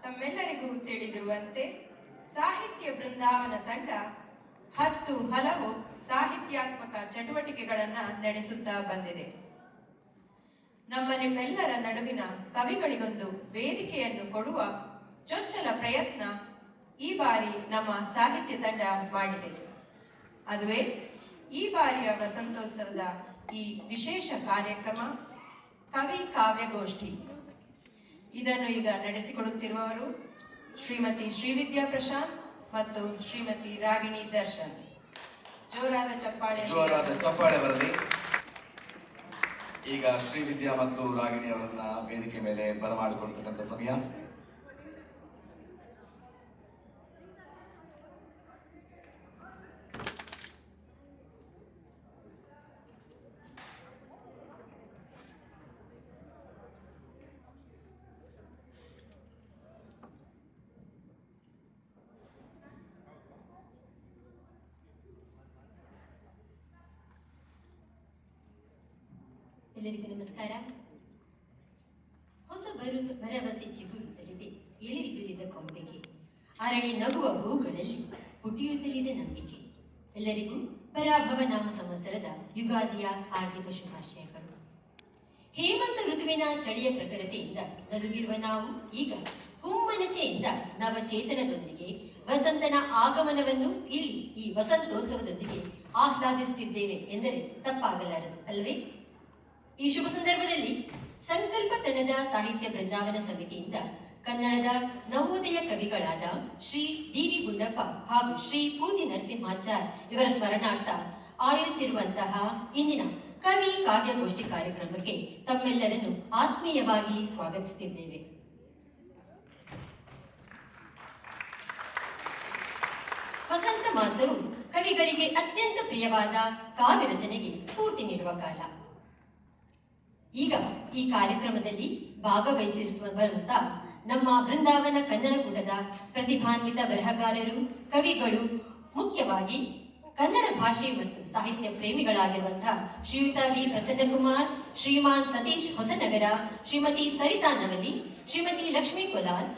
ತಮ್ಮೆಲ್ಲರಿಗೂ ತಿಳಿದಿರುವಂತೆ ಸಾಹಿತ್ಯ ಬೃಂದಾವನ ತಂಡ 10 ಹಲವು ಸಾಹಿತ್ಯಾತ್ಮಕ ಚಟುವಟಿಕೆಗಳನ್ನು ನಡೆಸುತ್ತಾ ಬಂದಿದೆ. ನಿಮ್ಮೆಲ್ಲರ ನಡುವಿನ ಕವಿಗಳಿಗೊಂದು ವೇದಿಕೆಯನ್ನು ಕೊಡುವ ಚೊಚ್ಚಲ ಪ್ರಯತ್ನ ಈ ಬಾರಿ ನಮ್ಮ ಸಾಹಿತ್ಯ ತಂಡ ಮಾಡಿದೆ. ಅದುವೇ ಈ ಬಾರಿಯ ವಸಂತೋತ್ಸವದ ಈ ವಿಶೇಷ ಕಾರ್ಯಕ್ರಮ ಕವಿ ಕಾವ್ಯಗೋಷ್ಠಿ. ಇದನ್ನು ಈಗ ನಡೆಸಿಕೊಡುತ್ತಿರುವವರು ಶ್ರೀಮತಿ ಶ್ರೀವಿದ್ಯಾ ಪ್ರಶಾಂತ್ ಮತ್ತು ಶ್ರೀಮತಿ ರಾಗಿಣಿ ದರ್ಶನ್. ಜೋರಾದ ಚಪ್ಪಾಳೆ ಬರಲಿ. ಈಗ ಶ್ರೀವಿದ್ಯಾ ಮತ್ತು ರಾಗಿಣಿ ಅವರನ್ನ ವೇದಿಕೆ ಮೇಲೆ ಬರಮಾಡಿಕೊಳ್ತಕ್ಕಂಥ ಸಮಯ. ಎಲ್ಲರಿಗೂ ನಮಸ್ಕಾರ. ಹೊಸ ಭರವಸೆ ಚಿಗುರುತ್ತಲಿದೆ ಎಲೆಯುದುರಿದ ಕೊಂಬೆಗೆ, ಅರಳಿ ನಗುವ ಹೂಗಳಲ್ಲಿ ಪುಟಿಯುತ್ತಲಿದೆ ನಂಬಿಕೆ. ಎಲ್ಲರಿಗೂ ಪರಾಭವ ನಾಮ ಸಂವತ್ಸರದ ಯುಗಾದಿಯ ಹಾರ್ದಿಕ ಶುಭಾಶಯಗಳು. ಹೇಮಂತ ಋತುವಿನ ಚಳಿಯ ಪ್ರಖರತೆಯಿಂದ ನಲುಗಿರುವ ನಾವು ಈಗ ಹುಮ್ಮನಸೆಯಿಂದ ನವಚೇತನದೊಂದಿಗೆ ವಸಂತನ ಆಗಮನವನ್ನು ಇಲ್ಲಿ ಈ ವಸಂತೋತ್ಸವದೊಂದಿಗೆ ಆಹ್ಲಾದಿಸುತ್ತಿದ್ದೇವೆ ಎಂದರೆ ತಪ್ಪಾಗಲಾರದು ಅಲ್ಲವೇ? ಈ ಶುಭ ಸಂದರ್ಭದಲ್ಲಿ ಸಂಕಲ್ಪ ತಂಡದ ಸಾಹಿತ್ಯ ಬೃಂದಾವನ ಸಮಿತಿಯಿಂದ ಕನ್ನಡದ ನವೋದಯ ಕವಿಗಳಾದ ಶ್ರೀ ಡಿ.ವಿ. ಗುಂಡಪ್ಪ ಹಾಗೂ ಶ್ರೀ ಪೂತಿ ನರಸಿಂಹಾಚಾರ್ ಇವರ ಸ್ಮರಣಾರ್ಥ ಆಯೋಜಿಸಿರುವಂತಹ ಇಂದಿನ ಕವಿ ಕಾವ್ಯಗೋಷ್ಠಿ ಕಾರ್ಯಕ್ರಮಕ್ಕೆ ತಮ್ಮೆಲ್ಲರನ್ನು ಆತ್ಮೀಯವಾಗಿ ಸ್ವಾಗತಿಸುತ್ತಿದ್ದೇವೆ. ವಸಂತ ಮಾಸವು ಕವಿಗಳಿಗೆ ಅತ್ಯಂತ ಪ್ರಿಯವಾದ ಕಾವ್ಯ ರಚನೆಗೆ ಸ್ಫೂರ್ತಿ ನೀಡುವ ಕಾಲ. ಈಗ ಈ ಕಾರ್ಯಕ್ರಮದಲ್ಲಿ ಭಾಗವಹಿಸಿರುವಂತ ನಮ್ಮ ಬೃಂದಾವನ ಕನ್ನಡ ಕೂಟದ ಪ್ರತಿಭಾನ್ವಿತ ಬರಹಗಾರರು, ಕವಿಗಳು, ಮುಖ್ಯವಾಗಿ ಕನ್ನಡ ಭಾಷೆ ಮತ್ತು ಸಾಹಿತ್ಯ ಪ್ರೇಮಿಗಳಾಗಿರುವಂತಹ ಶ್ರೀಯುತ ವಿ. ಪ್ರಸನ್ನಕುಮಾರ್, ಶ್ರೀಮಾನ್ ಸತೀಶ್ ಹೊಸನಗರ, ಶ್ರೀಮತಿ ಸರಿತಾ ನವಲಿ, ಶ್ರೀಮತಿ ಲಕ್ಷ್ಮೀ ಕೊಲಾಲ್,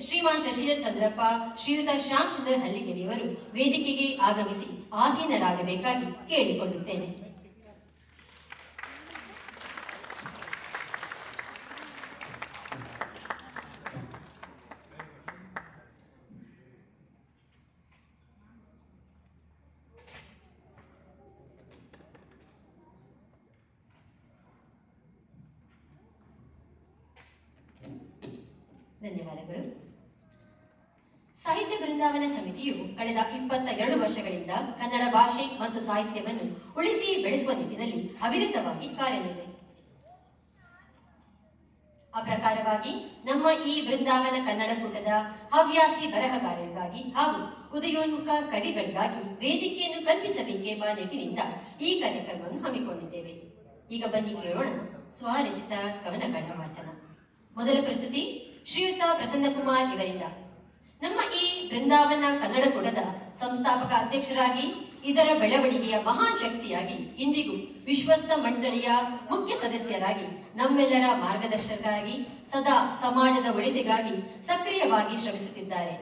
ಶ್ರೀಮಾನ್ ಶಶಿಧರ್ ಚಂದ್ರಪ್ಪ, ಶ್ರೀಯುತ ಶ್ಯಾಮ್ ಸುಂದರ್ ಹಲ್ಲಿಗೆರೆಯವರು ವೇದಿಕೆಗೆ ಆಗಮಿಸಿ ಆಸೀನರಾಗಬೇಕಾಗಿ ಕೇಳಿಕೊಳ್ಳುತ್ತೇನೆ. ಧನ್ಯವಾದಗಳು. ಸಾಹಿತ್ಯ ಬೃಂದಾವನ ಸಮಿತಿಯು ಕಳೆದ 22 ವರ್ಷಗಳಿಂದ ಕನ್ನಡ ಭಾಷೆ ಮತ್ತು ಸಾಹಿತ್ಯವನ್ನು ಉಳಿಸಿ ಬೆಳೆಸುವ ನಿಟ್ಟಿನಲ್ಲಿ ಅವಿರತವಾಗಿ ಕಾರ್ಯನಿರ್ವಹಿಸಿದೆ. ಆ ಪ್ರಕಾರವಾಗಿ ನಮ್ಮ ಈ ಬೃಂದಾವನ ಕನ್ನಡ ಕೂಟದ ಹವ್ಯಾಸಿ ಬರಹಗಾರರಿಗಾಗಿ ಹಾಗೂ ಉದಯೋನ್ಮುಖ ಕವಿಗಳಿಗಾಗಿ ವೇದಿಕೆಯನ್ನು ಕಲ್ಪಿಸಬೇಕೆಂಬ ನಿಟ್ಟಿನಿಂದ ಈ ಕಾರ್ಯಕ್ರಮವನ್ನು ಹಮ್ಮಿಕೊಂಡಿದ್ದೇವೆ. ಈಗ ಬನ್ನಿ ಕೇಳೋಣ ಸ್ವರಚಿತ ಕವನಗಳ ವಾಚನ. ಮೊದಲ ಪ್ರಸ್ತುತಿ ಶ್ರೀಯುತ ಪ್ರಸನ್ನಕುಮಾರ್ ಇವರಿಂದ. ನಮ್ಮ ಈ ಬೃಂದಾವನ ಕನ್ನಡ ಕೂಟದ ಸಂಸ್ಥಾಪಕ ಅಧ್ಯಕ್ಷರಾಗಿ ಇದರ ಬೆಳವಣಿಗೆಯ ಮಹಾನ್ ಶಕ್ತಿಯಾಗಿ ಇಂದಿಗೂ ವಿಶ್ವಸ್ತ ಮಂಡಳಿಯ ಮುಖ್ಯ ಸದಸ್ಯರಾಗಿ ನಮ್ಮೆಲ್ಲರ ಮಾರ್ಗದರ್ಶಕರಾಗಿ ಸದಾ ಸಮಾಜದ ಒಳಿತಿಗಾಗಿ ಸಕ್ರಿಯವಾಗಿ ಶ್ರಮಿಸುತ್ತಿದ್ದಾರೆ.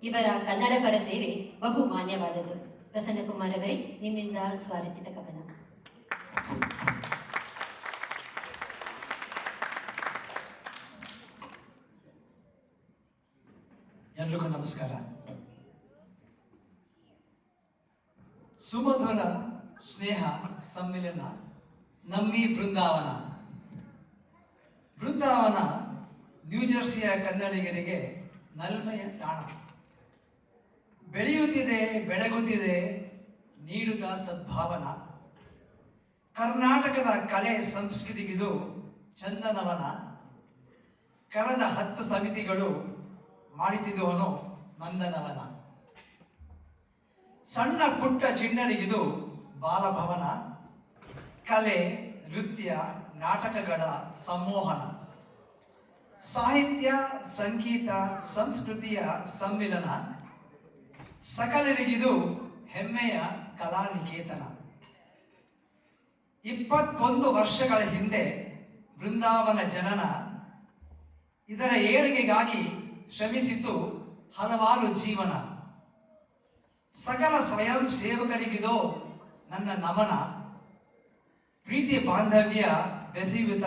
ಇವರ ಕನ್ನಡ ಪರ ಸೇವೆ ಬಹುಮಾನ್ಯವಾದದ್ದು. ಪ್ರಸನ್ನಕುಮಾರ್ ಅವರೇ, ನಿಮ್ಮಿಂದ ಸ್ವರಚಿತ ಕವನ. ಎಲ್ರಿಗೂ ನಮಸ್ಕಾರ. ಸುಮಧುರ ಸ್ನೇಹ ಸಮ್ಮಿಲನ ನಮ್ಮಿ ಬೃಂದಾವನ. ಬೃಂದಾವನ ನ್ಯೂಜೆರ್ಸಿಯ ಕನ್ನಡಿಗರಿಗೆ ನಲ್ಮೆಯ ತಾಣ. ಬೆಳೆಯುತ್ತಿದೆ, ಬೆಳಗುತ್ತಿದೆ, ನೀಡುತ್ತ ಸದ್ಭಾವನ. ಕರ್ನಾಟಕದ ಕಲೆ ಸಂಸ್ಕೃತಿಗಿದು ಚಂದನವನ. ಕಳೆದ 10 ಸಮಿತಿಗಳು ಮಾಡುತ್ತಿದ್ದವನು ನಂದನವನ. ಸಣ್ಣ ಪುಟ್ಟ ಚಿಣ್ಣರಿಗಿದು ಬಾಲಭವನ. ಕಲೆ, ನೃತ್ಯ, ನಾಟಕಗಳ ಸಂಮೋಹನ. ಸಾಹಿತ್ಯ, ಸಂಗೀತ, ಸಂಸ್ಕೃತಿಯ ಸಮ್ಮಿಲನ. ಸಕಲರಿಗಿದು ಹೆಮ್ಮೆಯ ಕಲಾನಿಕೇತನ. 21 ವರ್ಷಗಳ ಹಿಂದೆ ಬೃಂದಾವನ ಜನನ. ಇದರ ಏಳಿಗೆಗಾಗಿ ಶ್ರಮಿಸಿತು ಹಲವಾರು ಜೀವನ. ಸಕಲ ಸ್ವಯಂ ಸೇವಕರಿಗಿದೋ ನನ್ನ ನಮನ. ಪ್ರೀತಿ ಬಾಂಧವ್ಯ ಬೆಸೆಯುತ್ತ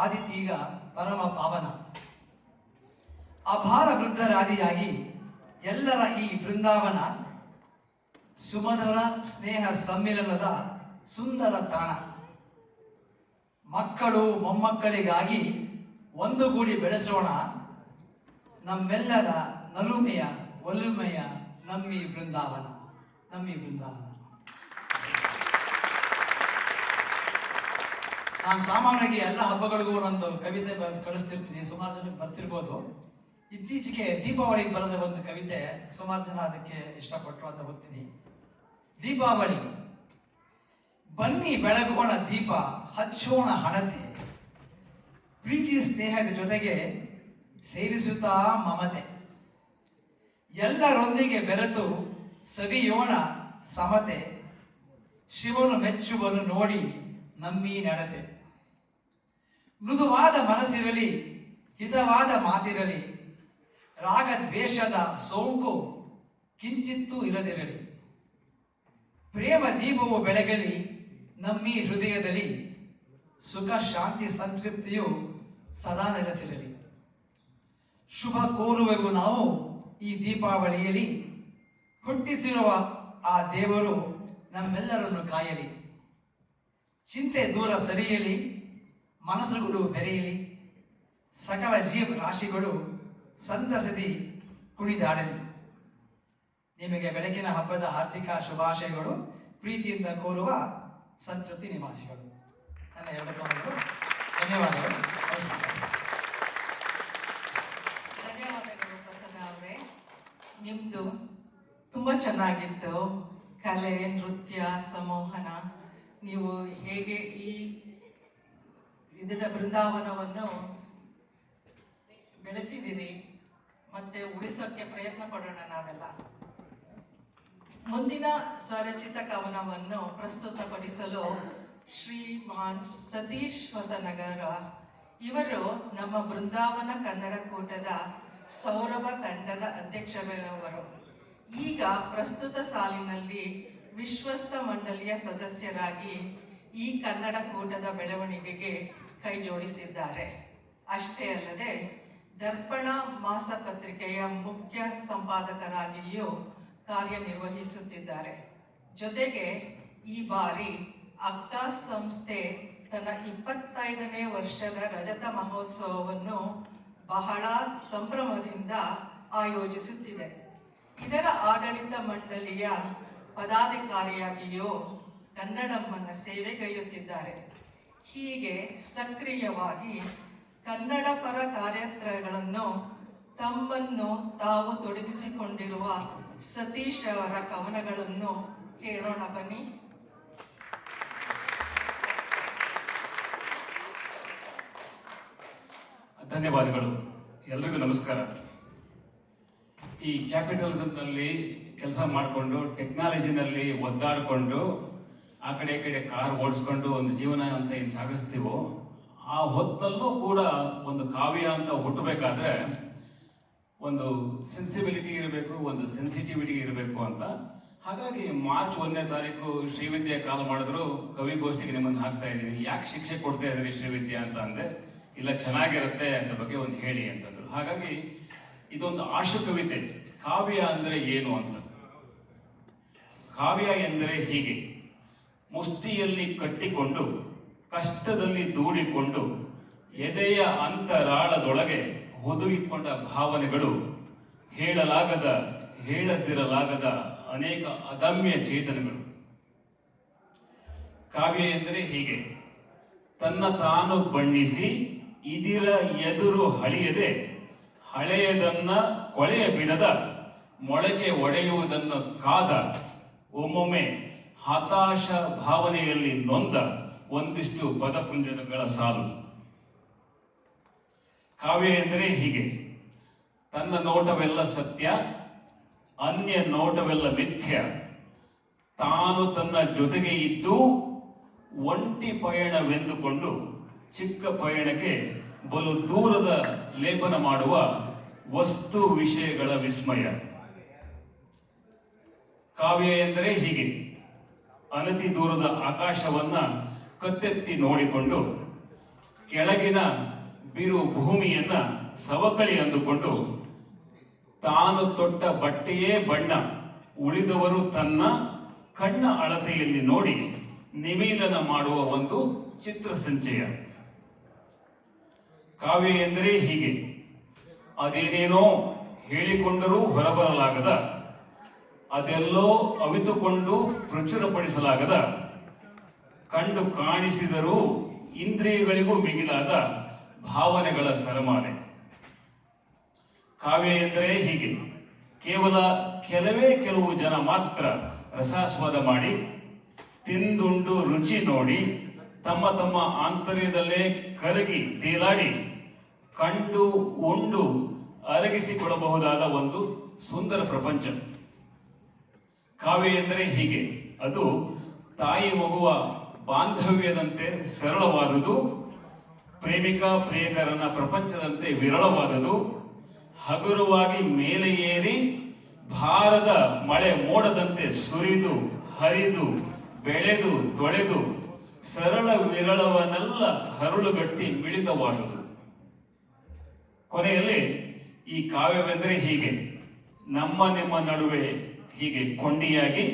ಆದಿತೀಗ ಪರಮ ಪಾವನ. ಅಪಾರ ವೃದ್ಧರಾದಿಯಾಗಿ ಎಲ್ಲರ ಈ ಬೃಂದಾವನ ಸುಮಧುರ ಸ್ನೇಹ ಸಮ್ಮಿಲನದ ಸುಂದರ ತಾಣ. ಮಕ್ಕಳು ಮೊಮ್ಮಕ್ಕಳಿಗಾಗಿ ಒಂದುಗೂಡಿ ಬೆಳೆಸೋಣ ನಮ್ಮೆಲ್ಲರ ನಲುಮೆಯ ಒಲುಮೆಯ ನಮ್ಮಿ ಬೃಂದಾವನ. ನಾನು ಸಾಮಾನ್ಯವಾಗಿ ಎಲ್ಲ ಹಬ್ಬಗಳಿಗೂ ಒಂದು ಕವಿತೆ ಕಳಿಸ್ತಿರ್ತೀನಿ. ಸುಮಾರು ಜನ ಬರ್ತಿರ್ಬೋದು. ಇತ್ತೀಚೆಗೆ ದೀಪಾವಳಿಗೆ ಬರೆದ ಒಂದು ಕವಿತೆ ಸುಮಾರು ಜನ ಅದಕ್ಕೆ ಇಷ್ಟಪಟ್ಟರು ಅಂತ ಗೊತ್ತೀನಿ. ದೀಪಾವಳಿ ಬನ್ನಿ ಬೆಳಗೋಣ ದೀಪ ಹಚ್ಚೋಣ ಹಣತೆ, ಪ್ರೀತಿ ಸ್ನೇಹದ ಜೊತೆಗೆ ಸೇರಿಸುತ್ತಾ ಮಮತೆ, ಎಲ್ಲರೊಂದಿಗೆ ಬೆರೆತು ಸವಿಯೋಣ ಸಮತೆ, ಶಿವನು ಮೆಚ್ಚುವನು ನೋಡಿ ನಮ್ಮಿ ನಡತೆ. ಮೃದುವಾದ ಮನಸ್ಸಿರಲಿ ಹಿತವಾದ ಮಾತಿರಲಿ, ರಾಗ ದ್ವೇಷದ ಸೋಂಕು ಕಿಂಚಿತ್ತೂ ಇರದಿರಲಿ, ಪ್ರೇಮ ದೀಪವು ಬೆಳಗಲಿ ನಮ್ಮಿ ಹೃದಯದಲ್ಲಿ, ಸುಖ ಶಾಂತಿ ಸಂತೃಪ್ತಿಯು ಸದಾ ನೆಲೆಸಿರಲಿ. ಶುಭ ಕೋರುವೆವು ನಾವು ಈ ದೀಪಾವಳಿಯಲ್ಲಿ, ಹುಟ್ಟಿಸಿರುವ ಆ ದೇವರು ನಮ್ಮೆಲ್ಲರನ್ನು ಕಾಯಲಿ. ಚಿಂತೆ ದೂರ ಸರಿಯಲಿ, ಮನಸ್ಸುಗಳು ಬೆರೆಯಲಿ, ಸಕಲ ಜೀವರಾಶಿಗಳು ಸಂತಸದಿ ಕುಣಿದಾಡಲಿ. ನಿಮಗೆ ಬೆಳಕಿನ ಹಬ್ಬದ ಹಾರ್ದಿಕ ಶುಭಾಶಯಗಳು. ಪ್ರೀತಿಯಿಂದ ಕೋರುವ ಸಂತೃಪ್ತಿ ನಿವಾಸಿಗಳು. ನನ್ನ ಎರಡು ಕಮಲಗಳು. ಧನ್ಯವಾದಗಳು. ನಮಸ್ಕಾರ. ಧನ್ಯವಾದಗಳು ಪ್ರಸನ್ನ ಅವರೇ. ನಿಮ್ಮದು ತುಂಬ ಚೆನ್ನಾಗಿತ್ತು. ಕಲೆ, ನೃತ್ಯ, ಸಂಮೋಹನ, ನೀವು ಹೇಗೆ ಇದರ ಬೃಂದಾವನವನ್ನು ಬೆಳೆಸಿದಿರಿ ಮತ್ತೆ ಉಳಿಸೋಕ್ಕೆ ಪ್ರಯತ್ನ ಪಡೋಣ ನಾವೆಲ್ಲ. ಮುಂದಿನ ಸ್ವರಚಿತ ಕವನವನ್ನು ಪ್ರಸ್ತುತಪಡಿಸಲು ಶ್ರೀಮಾನ್ ಸತೀಶ್ ಹೊಸನಗರ ಇವರು ನಮ್ಮ ಬೃಂದಾವನ ಕನ್ನಡ ಕೂಟದ ಸೌರಭ ತಂಡದ ಅಧ್ಯಕ್ಷರವರು. ಈಗ ಪ್ರಸ್ತುತ ಸಾಲಿನಲ್ಲಿ ವಿಶ್ವಸ್ತ ಮಂಡಳಿಯ ಸದಸ್ಯರಾಗಿ ಈ ಕನ್ನಡ ಕೂಟದ ಬೆಳವಣಿಗೆಗೆ ಕೈ ಜೋಡಿಸಿದ್ದಾರೆ. ಅಷ್ಟೇ ಅಲ್ಲದೆ ದರ್ಪಣ ಮಾಸಪತ್ರಿಕೆಯ ಮುಖ್ಯ ಸಂಪಾದಕರಾಗಿಯೂ ಕಾರ್ಯನಿರ್ವಹಿಸುತ್ತಿದ್ದಾರೆ. ಜೊತೆಗೆ ಈ ಬಾರಿ ಅಕ್ಕಾ ಸಂಸ್ಥೆ ತನ್ನ 25ನೇ ವರ್ಷದ ರಜತ ಮಹೋತ್ಸವವನ್ನು ಬಹಳ ಸಂಭ್ರಮದಿಂದ ಆಯೋಜಿಸುತ್ತಿದೆ. ಇದರ ಆಡಳಿತ ಮಂಡಳಿಯ ಪದಾಧಿಕಾರಿಯಾಗಿಯೂ ಕನ್ನಡಮ್ಮನ ಸೇವೆಗೈಯುತ್ತಿದ್ದಾರೆ. ಹೀಗೆ ಸಕ್ರಿಯವಾಗಿ ಕನ್ನಡ ಪರ ಕಾರ್ಯತಂತ್ರಗಳನ್ನು ತಮ್ಮನ್ನು ತಾವು ತೊಡಗಿಸಿಕೊಂಡಿರುವ ಸತೀಶ್ ಅವರ ಕವನಗಳನ್ನು ಕೇಳೋಣ ಬನ್ನಿ. ಧನ್ಯವಾದಗಳು. ಎಲ್ರಿಗೂ ನಮಸ್ಕಾರ. ಈ ಕ್ಯಾಪಿಟಲಿಸಮ್ನಲ್ಲಿ ಕೆಲಸ ಮಾಡಿಕೊಂಡು ಟೆಕ್ನಾಲಜಿನಲ್ಲಿ ಒದ್ದಾಡಿಕೊಂಡು ಆ ಕಡೆ ಈ ಕಡೆ ಕಾರ್ ಓಡಿಸ್ಕೊಂಡು ಒಂದು ಜೀವನ ಅಂತ ಏನು ಸಾಗಿಸ್ತೀವೋ ಆ ಹೊತ್ತಲ್ಲೂ ಕೂಡ ಒಂದು ಕಾವ್ಯ ಅಂತ ಹುಟ್ಟಬೇಕಾದ್ರೆ ಒಂದು ಸೆನ್ಸಿಬಿಲಿಟಿ ಇರಬೇಕು, ಒಂದು ಸೆನ್ಸಿಟಿವಿಟಿ ಇರಬೇಕು ಅಂತ. ಹಾಗಾಗಿ ಮಾರ್ಚ್ 1ನೇ ತಾರೀಕು ಶ್ರೀವಿದ್ಯೆ ಕಾಲ್ ಮಾಡಿದ್ರು, ಕವಿಗೋಷ್ಠಿಗೆ ನಿಮ್ಮನ್ನು ಹಾಕ್ತಾ ಇದ್ದೀನಿ, ಯಾಕೆ ಶಿಕ್ಷೆ ಕೊಡ್ತಾ ಇದ್ದೀರಿ ಶ್ರೀವಿದ್ಯಾ ಅಂತ ಅಂದೆ. ಇಲ್ಲ, ಚೆನ್ನಾಗಿರುತ್ತೆ ಅದ್ರ ಬಗ್ಗೆ ಒಂದು ಹೇಳಿ ಅಂತಂದ್ರು. ಹಾಗಾಗಿ ಇದೊಂದು ಆಶು ಕವಿತೆ. ಕಾವ್ಯ ಅಂದರೆ ಏನು ಅಂತ. ಕಾವ್ಯ ಎಂದರೆ ಹೀಗೆ: ಮುಷ್ಟಿಯಲ್ಲಿ ಕಟ್ಟಿಕೊಂಡು ಕಷ್ಟದಲ್ಲಿ ದೂಡಿಕೊಂಡು ಎದೆಯ ಅಂತರಾಳದೊಳಗೆ ಹುದುಗಿಕೊಂಡ ಭಾವನೆಗಳು, ಹೇಳಲಾಗದ ಹೇಳದಿರಲಾಗದ ಅನೇಕ ಅದಮ್ಯ ಚೇತನಗಳು. ಕಾವ್ಯ ಎಂದರೆ ಹೀಗೆ: ತನ್ನ ತಾನು ಬಣ್ಣಿಸಿ ಇದಿರ ಎದುರು ಹಳಿಯದೆ, ಹಳೆಯದನ್ನ ಕೊಳೆಯ ಬಿಡದ, ಮೊಳಕೆ ಒಡೆಯುವುದನ್ನು ಕಾದ, ಒಮ್ಮೊಮ್ಮೆ ಹತಾಶ ಭಾವನೆಯಲ್ಲಿ ನೊಂದ ಒಂದಿಷ್ಟು ಪದಪುಂಜಗಳ ಸಾಲು. ಕಾವ್ಯ ಎಂದರೆ ಹೀಗೆ: ತನ್ನ ನೋಟವೆಲ್ಲ ಸತ್ಯ, ಅನ್ಯ ನೋಟವೆಲ್ಲ ಮಿಥ್ಯ, ತಾನು ತನ್ನ ಜೊತೆಗೆ ಇದ್ದು ಒಂಟಿ ಪಯಣವೆಂದುಕೊಂಡು ಚಿಕ್ಕ ಪಯಣಕ್ಕೆ ಬಲು ದೂರದ ಲೇಪನ ಮಾಡುವ ವಸ್ತು ವಿಷಯಗಳ ವಿಸ್ಮಯ. ಕಾವ್ಯ ಎಂದರೆ ಹೀಗೆ, ಅನತಿ ದೂರದ ಆಕಾಶವನ್ನ ಕತ್ತೆತ್ತಿ ನೋಡಿಕೊಂಡು ಕೆಳಗಿನ ಬಿರು ಭೂಮಿಯನ್ನ ಸವಕಳಿ ಅಂದುಕೊಂಡು ತಾನು ತೊಟ್ಟ ಬಟ್ಟೆಯೇ ಬಣ್ಣ, ಉಳಿದವರು ತನ್ನ ಕಣ್ಣ ಅಳತೆಯಲ್ಲಿ ನೋಡಿ ನಿಮೀಲನ ಮಾಡುವ ಒಂದು ಚಿತ್ರ ಸಂಚಯ. ಕಾವ್ಯ ಎಂದರೆ ಹೀಗೆ, ಅದೇನೇನೋ ಹೇಳಿಕೊಂಡರೂ ಹೊರಬರಲಾಗದ, ಅದೆಲ್ಲೋ ಅವಿತುಕೊಂಡು ಪ್ರಚುರಪಡಿಸಲಾಗದ, ಕಂಡು ಕಾಣಿಸಿದರೂ ಇಂದ್ರಿಯಗಳಿಗೂ ಮಿಗಿಲಾದ ಭಾವನೆಗಳ ಸರಮಾಲೆ. ಕಾವ್ಯ ಎಂದರೆ ಹೀಗೆ, ಕೇವಲ ಕೆಲವು ಜನ ಮಾತ್ರ ರಸಾಸ್ವಾದ ಮಾಡಿ ತಿಂದುಂಡು ರುಚಿ ನೋಡಿ ತಮ್ಮ ತಮ್ಮ ಆಂತರ್ಯದಲ್ಲೇ ಕರಗಿ ತೇಲಾಡಿ ಕಂಡು ಉಂಡು ಅರಗಿಸಿಕೊಳ್ಳಬಹುದಾದ ಒಂದು ಸುಂದರ ಪ್ರಪಂಚ. ಕಾವ್ಯ ಎಂದರೆ ಹೀಗೆ, ಅದು ತಾಯಿ ಮಗುವ ಬಾಂಧವ್ಯದಂತೆ ಸರಳವಾದುದು, ಪ್ರೇಮಿಕ ಪ್ರಿಯಕರನ ಪ್ರಪಂಚದಂತೆ ವಿರಳವಾದುದು, ಹಗುರವಾಗಿ ಮೇಲೆ ಏರಿ ಭಾರದ ಮಳೆ ಮೋಡದಂತೆ ಸುರಿದು ಹರಿದು ಬೆಳೆದು ತೊಳೆದು ಸರಳ ವಿರಳವನ್ನೆಲ್ಲ ಹರಳುಗಟ್ಟಿ ಮಿಳಿತವಾದುದು. ಕೊನೆಯಲ್ಲಿ ಈ ಕಾವ್ಯವೆಂದರೆ ಹೀಗೆ, ನಮ್ಮ ನಿಮ್ಮ ನಡುವೆ ಹೀಗೆ ಕೊಂಡಿಯಾಗಿ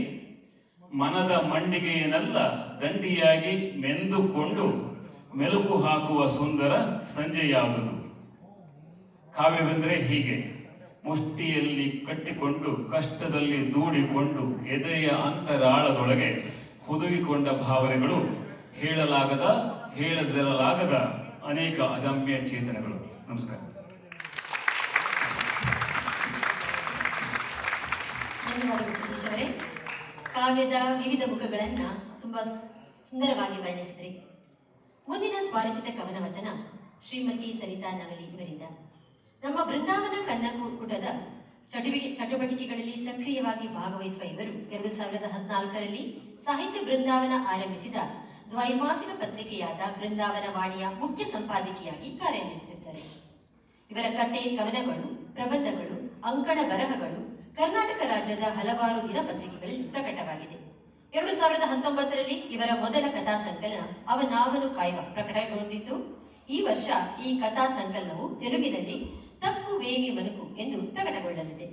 ಮನದ ಮಂಡಿಗೆಯನ್ನೆಲ್ಲ ದಂಡಿಯಾಗಿ ಮೆಂದುಕೊಂಡು ಮೆಲುಕು ಹಾಕುವ ಸುಂದರ ಸಂಜೆಯಾದುದು. ಕಾವ್ಯವೆಂದರೆ ಹೀಗೆ, ಮುಷ್ಟಿಯಲ್ಲಿ ಕಟ್ಟಿಕೊಂಡು ಕಷ್ಟದಲ್ಲಿ ದೂಡಿಕೊಂಡು ಎದೆಯ ಅಂತರಾಳದೊಳಗೆ ಹುದುಗಿಕೊಂಡ ಭಾವನೆಗಳು, ಹೇಳಲಾಗದ ಹೇಳದಿರಲಾಗದ ಅನೇಕ ಅದಮ್ಯ ಚೇತನಗಳು. ನಮಸ್ಕಾರ. ಧನ್ಯವಾದಗಳು ಸತೀಶ್ ಅವರೇ. ಕಾವ್ಯದ ವಿವಿಧ ಮುಖಗಳನ್ನ ತುಂಬಾ ಸುಂದರವಾಗಿ ವರ್ಣಿಸಿದ್ರಿ. ಮುಂದಿನ ಸ್ವರಚಿತ ಕವನ ವಚನ ಶ್ರೀಮತಿ ಸರಿತಾ ನವಲಿ ಇವರಿಂದ. ನಮ್ಮ ಬೃಂದಾವನ ಕನ್ನಡಕೂಟದ ಚಟುವಟಿಕೆಗಳಲ್ಲಿ ಸಕ್ರಿಯವಾಗಿ ಭಾಗವಹಿಸುವ ಇವರು 2014ರಲ್ಲಿ ಸಾಹಿತ್ಯ ಬೃಂದಾವನ ಆರಂಭಿಸಿದ ದ್ವೈಮಾಸಿಕ ಪತ್ರಿಕೆಯಾದ ಬೃಂದಾವನ ವಾಣಿಯ ಮುಖ್ಯ ಸಂಪಾದಕಿಯಾಗಿ ಕಾರ್ಯನಿರ್ವಹಿಸಿದ್ದಾರೆ. ಇವರ ಕಥೆ, ಕವನಗಳು, ಪ್ರಬಂಧಗಳು, ಅಂಕಣ ಬರಹಗಳು ಕರ್ನಾಟಕ ರಾಜ್ಯದ ಹಲವಾರು ದಿನಪತ್ರಿಕೆಗಳಲ್ಲಿ ಪ್ರಕಟವಾಗಿದೆ. 2019ರಲ್ಲಿ ಇವರ ಮೊದಲ ಕಥಾ ಸಂಕಲನ ಅವನಾವನು ಕಾಯುವ ಪ್ರಕಟಗೊಂಡಿದ್ದು, ಈ ವರ್ಷ ಈ ಕಥಾ ಸಂಕಲನವು ತೆಲುಗಿನಲ್ಲಿ ತಕ್ಕು ವೇಮಿ ಮನುಕು ಎಂದು ಪ್ರಕಟಗೊಳ್ಳಲಿದೆ.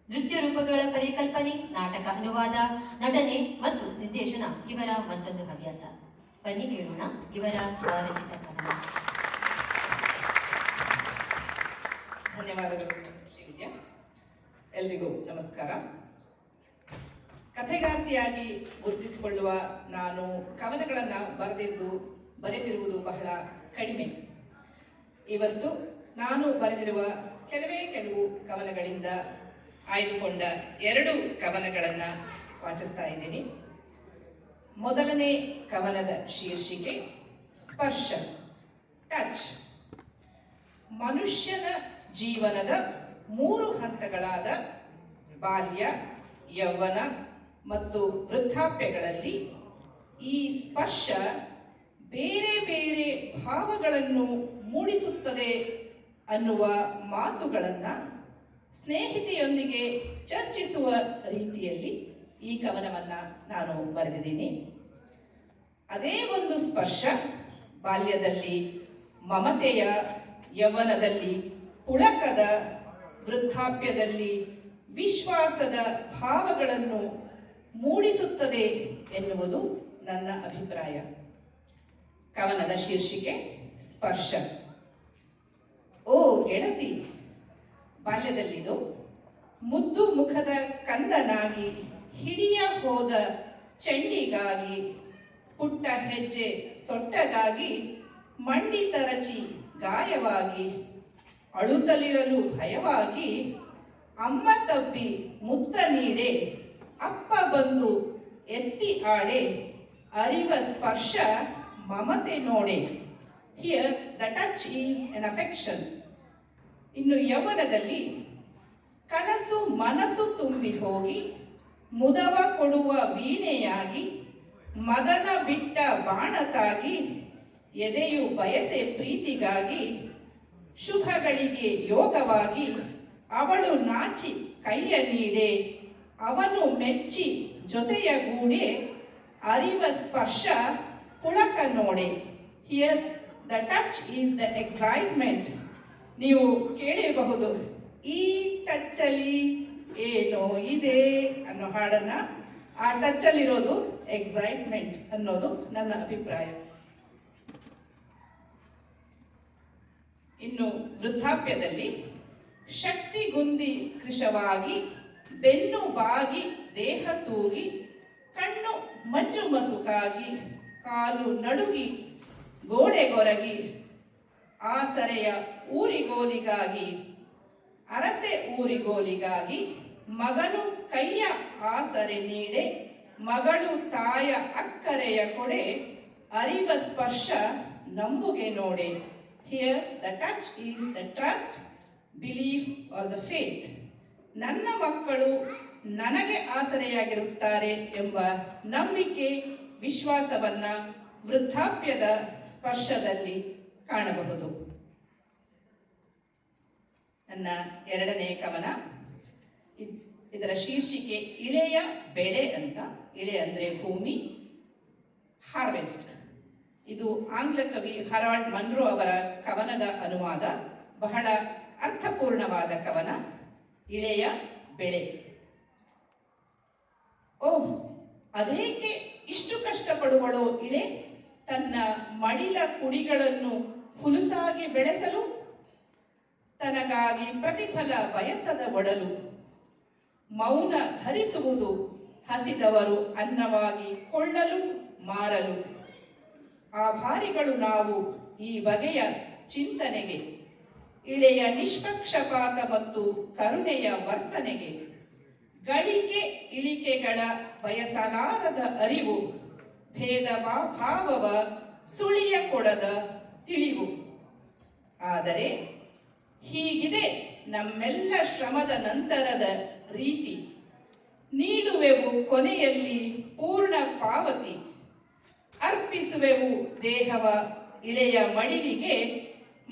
ನೃತ್ಯ ರೂಪಗಳ ಪರಿಕಲ್ಪನೆ, ನಾಟಕ ಅನುವಾದ, ನಟನೆ ಮತ್ತು ನಿರ್ದೇಶನ ಇವರ ಮತ್ತೊಂದು ಹವ್ಯಾಸ. ಬನ್ನಿ ಕೇಳೋಣ ಇವರ ಸ್ವರಚಿತ ಕವನ. ಧನ್ಯವಾದಗಳು ಶ್ರೀವಿದ್ಯಾ. ಎಲ್ರಿಗೂ ನಮಸ್ಕಾರ. ಕಥೆಗಾರ್ತಿಯಾಗಿ ಗುರುತಿಸಿಕೊಳ್ಳುವ ನಾನು ಕವನಗಳನ್ನು ಬರೆದಿರುವುದು ಬಹಳ ಕಡಿಮೆ. ಇವತ್ತು ನಾನು ಬರೆದಿರುವ ಕೆಲವು ಕವನಗಳಿಂದ ಆಯ್ದುಕೊಂಡ 2 ಕವನಗಳನ್ನು ವಾಚಿಸ್ತಾ ಇದ್ದೀನಿ. ಮೊದಲನೇ ಕವನದ ಶೀರ್ಷಿಕೆ ಸ್ಪರ್ಶ, ಟಚ್. ಮನುಷ್ಯನ ಜೀವನದ 3 ಹಂತಗಳಾದ ಬಾಲ್ಯ, ಯೌವನ ಮತ್ತು ವೃದ್ಧಾಪ್ಯಗಳಲ್ಲಿ ಈ ಸ್ಪರ್ಶ ಬೇರೆ ಬೇರೆ ಭಾವಗಳನ್ನು ಮೂಡಿಸುತ್ತದೆ ಅನ್ನುವ ಮಾತುಗಳನ್ನು ಸ್ನೇಹಿತೆಯೊಂದಿಗೆ ಚರ್ಚಿಸುವ ರೀತಿಯಲ್ಲಿ ಈ ಕವನವನ್ನು ನಾನು ಬರೆದಿದ್ದೀನಿ. ಅದೇ ಒಂದು ಸ್ಪರ್ಶ ಬಾಲ್ಯದಲ್ಲಿ ಮಮತೆಯ, ಯೌವನದಲ್ಲಿ ಪುಳಕದ, ವೃದ್ಧಾಪ್ಯದಲ್ಲಿ ವಿಶ್ವಾಸದ ಭಾವಗಳನ್ನು ಮೂಡಿಸುತ್ತದೆ ಎನ್ನುವುದು ನನ್ನ ಅಭಿಪ್ರಾಯ. ಕವನದ ಶೀರ್ಷಿಕೆ ಸ್ಪರ್ಶ. ಓ ಗೆಳತಿ, ಬಾಲ್ಯದಲ್ಲಿದು ಮುದ್ದು ಮುಖದ ಕಂದನಾಗಿ ಹಿಡಿಯ ಹೋದ ಚೆಂಡಿಗಾಗಿ, ಪುಟ್ಟ ಹೆಜ್ಜೆ ಸೊಟ್ಟಗಾಗಿ, ಮಂಡಿ ತರಚಿ ಗಾಯವಾಗಿ, ಅಳುತ್ತಲಿರಲು ಭಯವಾಗಿ, ಅಮ್ಮ ತಪ್ಪಿ ಮುತ್ತ ನೀಡೆ, ಅಪ್ಪ ಬಂದು ಎತ್ತಿ ಆಡೆ, ಅರಿವ ಸ್ಪರ್ಶ ಮಮತೆ ನೋಡೆ. Here the touch is N affection. ಇನ್ನು ಯೌವನದಲ್ಲಿ ಕನಸು ಮನಸ್ಸು ತುಂಬಿ ಹೋಗಿ, ಮುದವ ಕೊಡುವ ವೀಣೆಯಾಗಿ, ಮದನ ಬಿಟ್ಟ ಬಾಣತಾಗಿ, ಎದೆಯು ಬಯಸೆ ಪ್ರೀತಿಗಾಗಿ ಶುಭಗಳಿಗೆ ಯೋಗವಾಗಿ ಅವಳು ನಾಚಿ ಕೈಯ ನೀಡೆ ಅವನು ಮೆಚ್ಚಿ ಜೊತೆಯಗೂಡೆ ಅರಿವ ಸ್ಪರ್ಶ ಪುಳಕ ನೋಡೆ. Here the touch is the excitement. ನೀವು ಕೇಳಿರಬಹುದು, ಈ ಟಚ್ಚಲ್ಲಿ ಏನೋ ಇದೆ ಅನ್ನೋ ಹಾಡನ್ನ. ಆ ಟಚ್ಚಲ್ಲಿರೋದು ಎಕ್ಸೈಟ್ಮೆಂಟ್ ಅನ್ನೋದು ನನ್ನ ಅಭಿಪ್ರಾಯ. ಇನ್ನು ವೃದ್ಧಾಪ್ಯದಲ್ಲಿ ಶಕ್ತಿಗುಂದಿ ಕೃಶವಾಗಿ ಬೆನ್ನು ಬಾಗಿ ದೇಹ ತೂಗಿ ಕಣ್ಣು ಮಂಜು ಮಸುಕಾಗಿ ಕಾಲು ನಡುಗಿ ಗೋಡೆಗೊರಗಿ ಆಸರೆಯ ಊರಿಗೋಲಿಗಾಗಿ ಅರಸೆ ಊರಿಗೋಲಿಗಾಗಿ ಮಗನು ಕೈಯ ಆಸರೆ ನೀಡೆ ಮಗಳು ತಾಯ ಅಕ್ಕರೆಯ ಕೊಡೆ ಅರಿವ ಸ್ಪರ್ಶ ನಂಬುಗೆ ನೋಡೆ. Here the touch is the trust, belief are the faith. ನನ್ನ ಮಕ್ಕಳು ನನಗೆ ಆಸರೆಯಾಗಿರುತ್ತಾರೆ ಎಂಬ ನಂಬಿಕೆ, ವಿಶ್ವಾಸವನ್ನ ವೃದ್ಧಾಪ್ಯದ ಸ್ಪರ್ಶದಲ್ಲಿ ಕಾಣಬಹುದು. ನನ್ನ ಎರಡನೇ ಕವನ, ಇದರ ಶೀರ್ಷಿಕೆ ಇಳೆಯ ಬೆಳೆ ಅಂತ. ಇಳೆ ಅಂದರೆ ಭೂಮಿ, ಹಾರ್ವೆಸ್ಟ್. ಇದು ಆಂಗ್ಲ ಕವಿ ಹರಾಲ್ಡ್ ಮನ್ರೋ ಅವರ ಕವನದ ಅನುವಾದ. ಬಹಳ ಅರ್ಥಪೂರ್ಣವಾದ ಕವನ. ಇಳೆಯ ಬೆಳೆ. ಓಹ್, ಅದೇಕೆ ಇಷ್ಟು ಕಷ್ಟಪಡುವಳೋ ಇಳೆ, ತನ್ನ ಮಡಿಲ ಕುಡಿಗಳನ್ನು ಹುಲುಸಾಗಿ ಬೆಳೆಸಲು, ತನಗಾಗಿ ಪ್ರತಿಫಲ ಬಯಸದ ಒಡಲು. ಮೌನ ಧರಿಸುವುದು ಹಸಿದವರು ಅನ್ನವಾಗಿ ಕೊಳ್ಳಲು ಮಾರಲು. ಆಭಾರಿಗಳು ನಾವು ಈ ಬಗೆಯ ಚಿಂತನೆಗೆ, ಇಳೆಯ ನಿಷ್ಪಕ್ಷಪಾತ ಮತ್ತು ಕರುಣೆಯ ವರ್ತನೆಗೆ. ಗಳಿಕೆ ಇಳಿಕೆಗಳ ಬಯಸಲಾರದ ಅರಿವು, ಭೇದ ಭಾವವ ಸುಳಿಯ ಕೊಡದ ತಿಳಿವು. ಆದರೆ ಹೀಗಿದೆ ನಮ್ಮೆಲ್ಲ ಶ್ರಮದ ನಂತರದ ರೀತಿ. ನೀಡುವೆವು ಕೊನೆಯಲ್ಲಿ ಪೂರ್ಣ ಪಾವತಿ. ಅರ್ಪಿಸುವೆವು ದೇಹವ ಇಳೆಯ ಮಡಿಲಿಗೆ,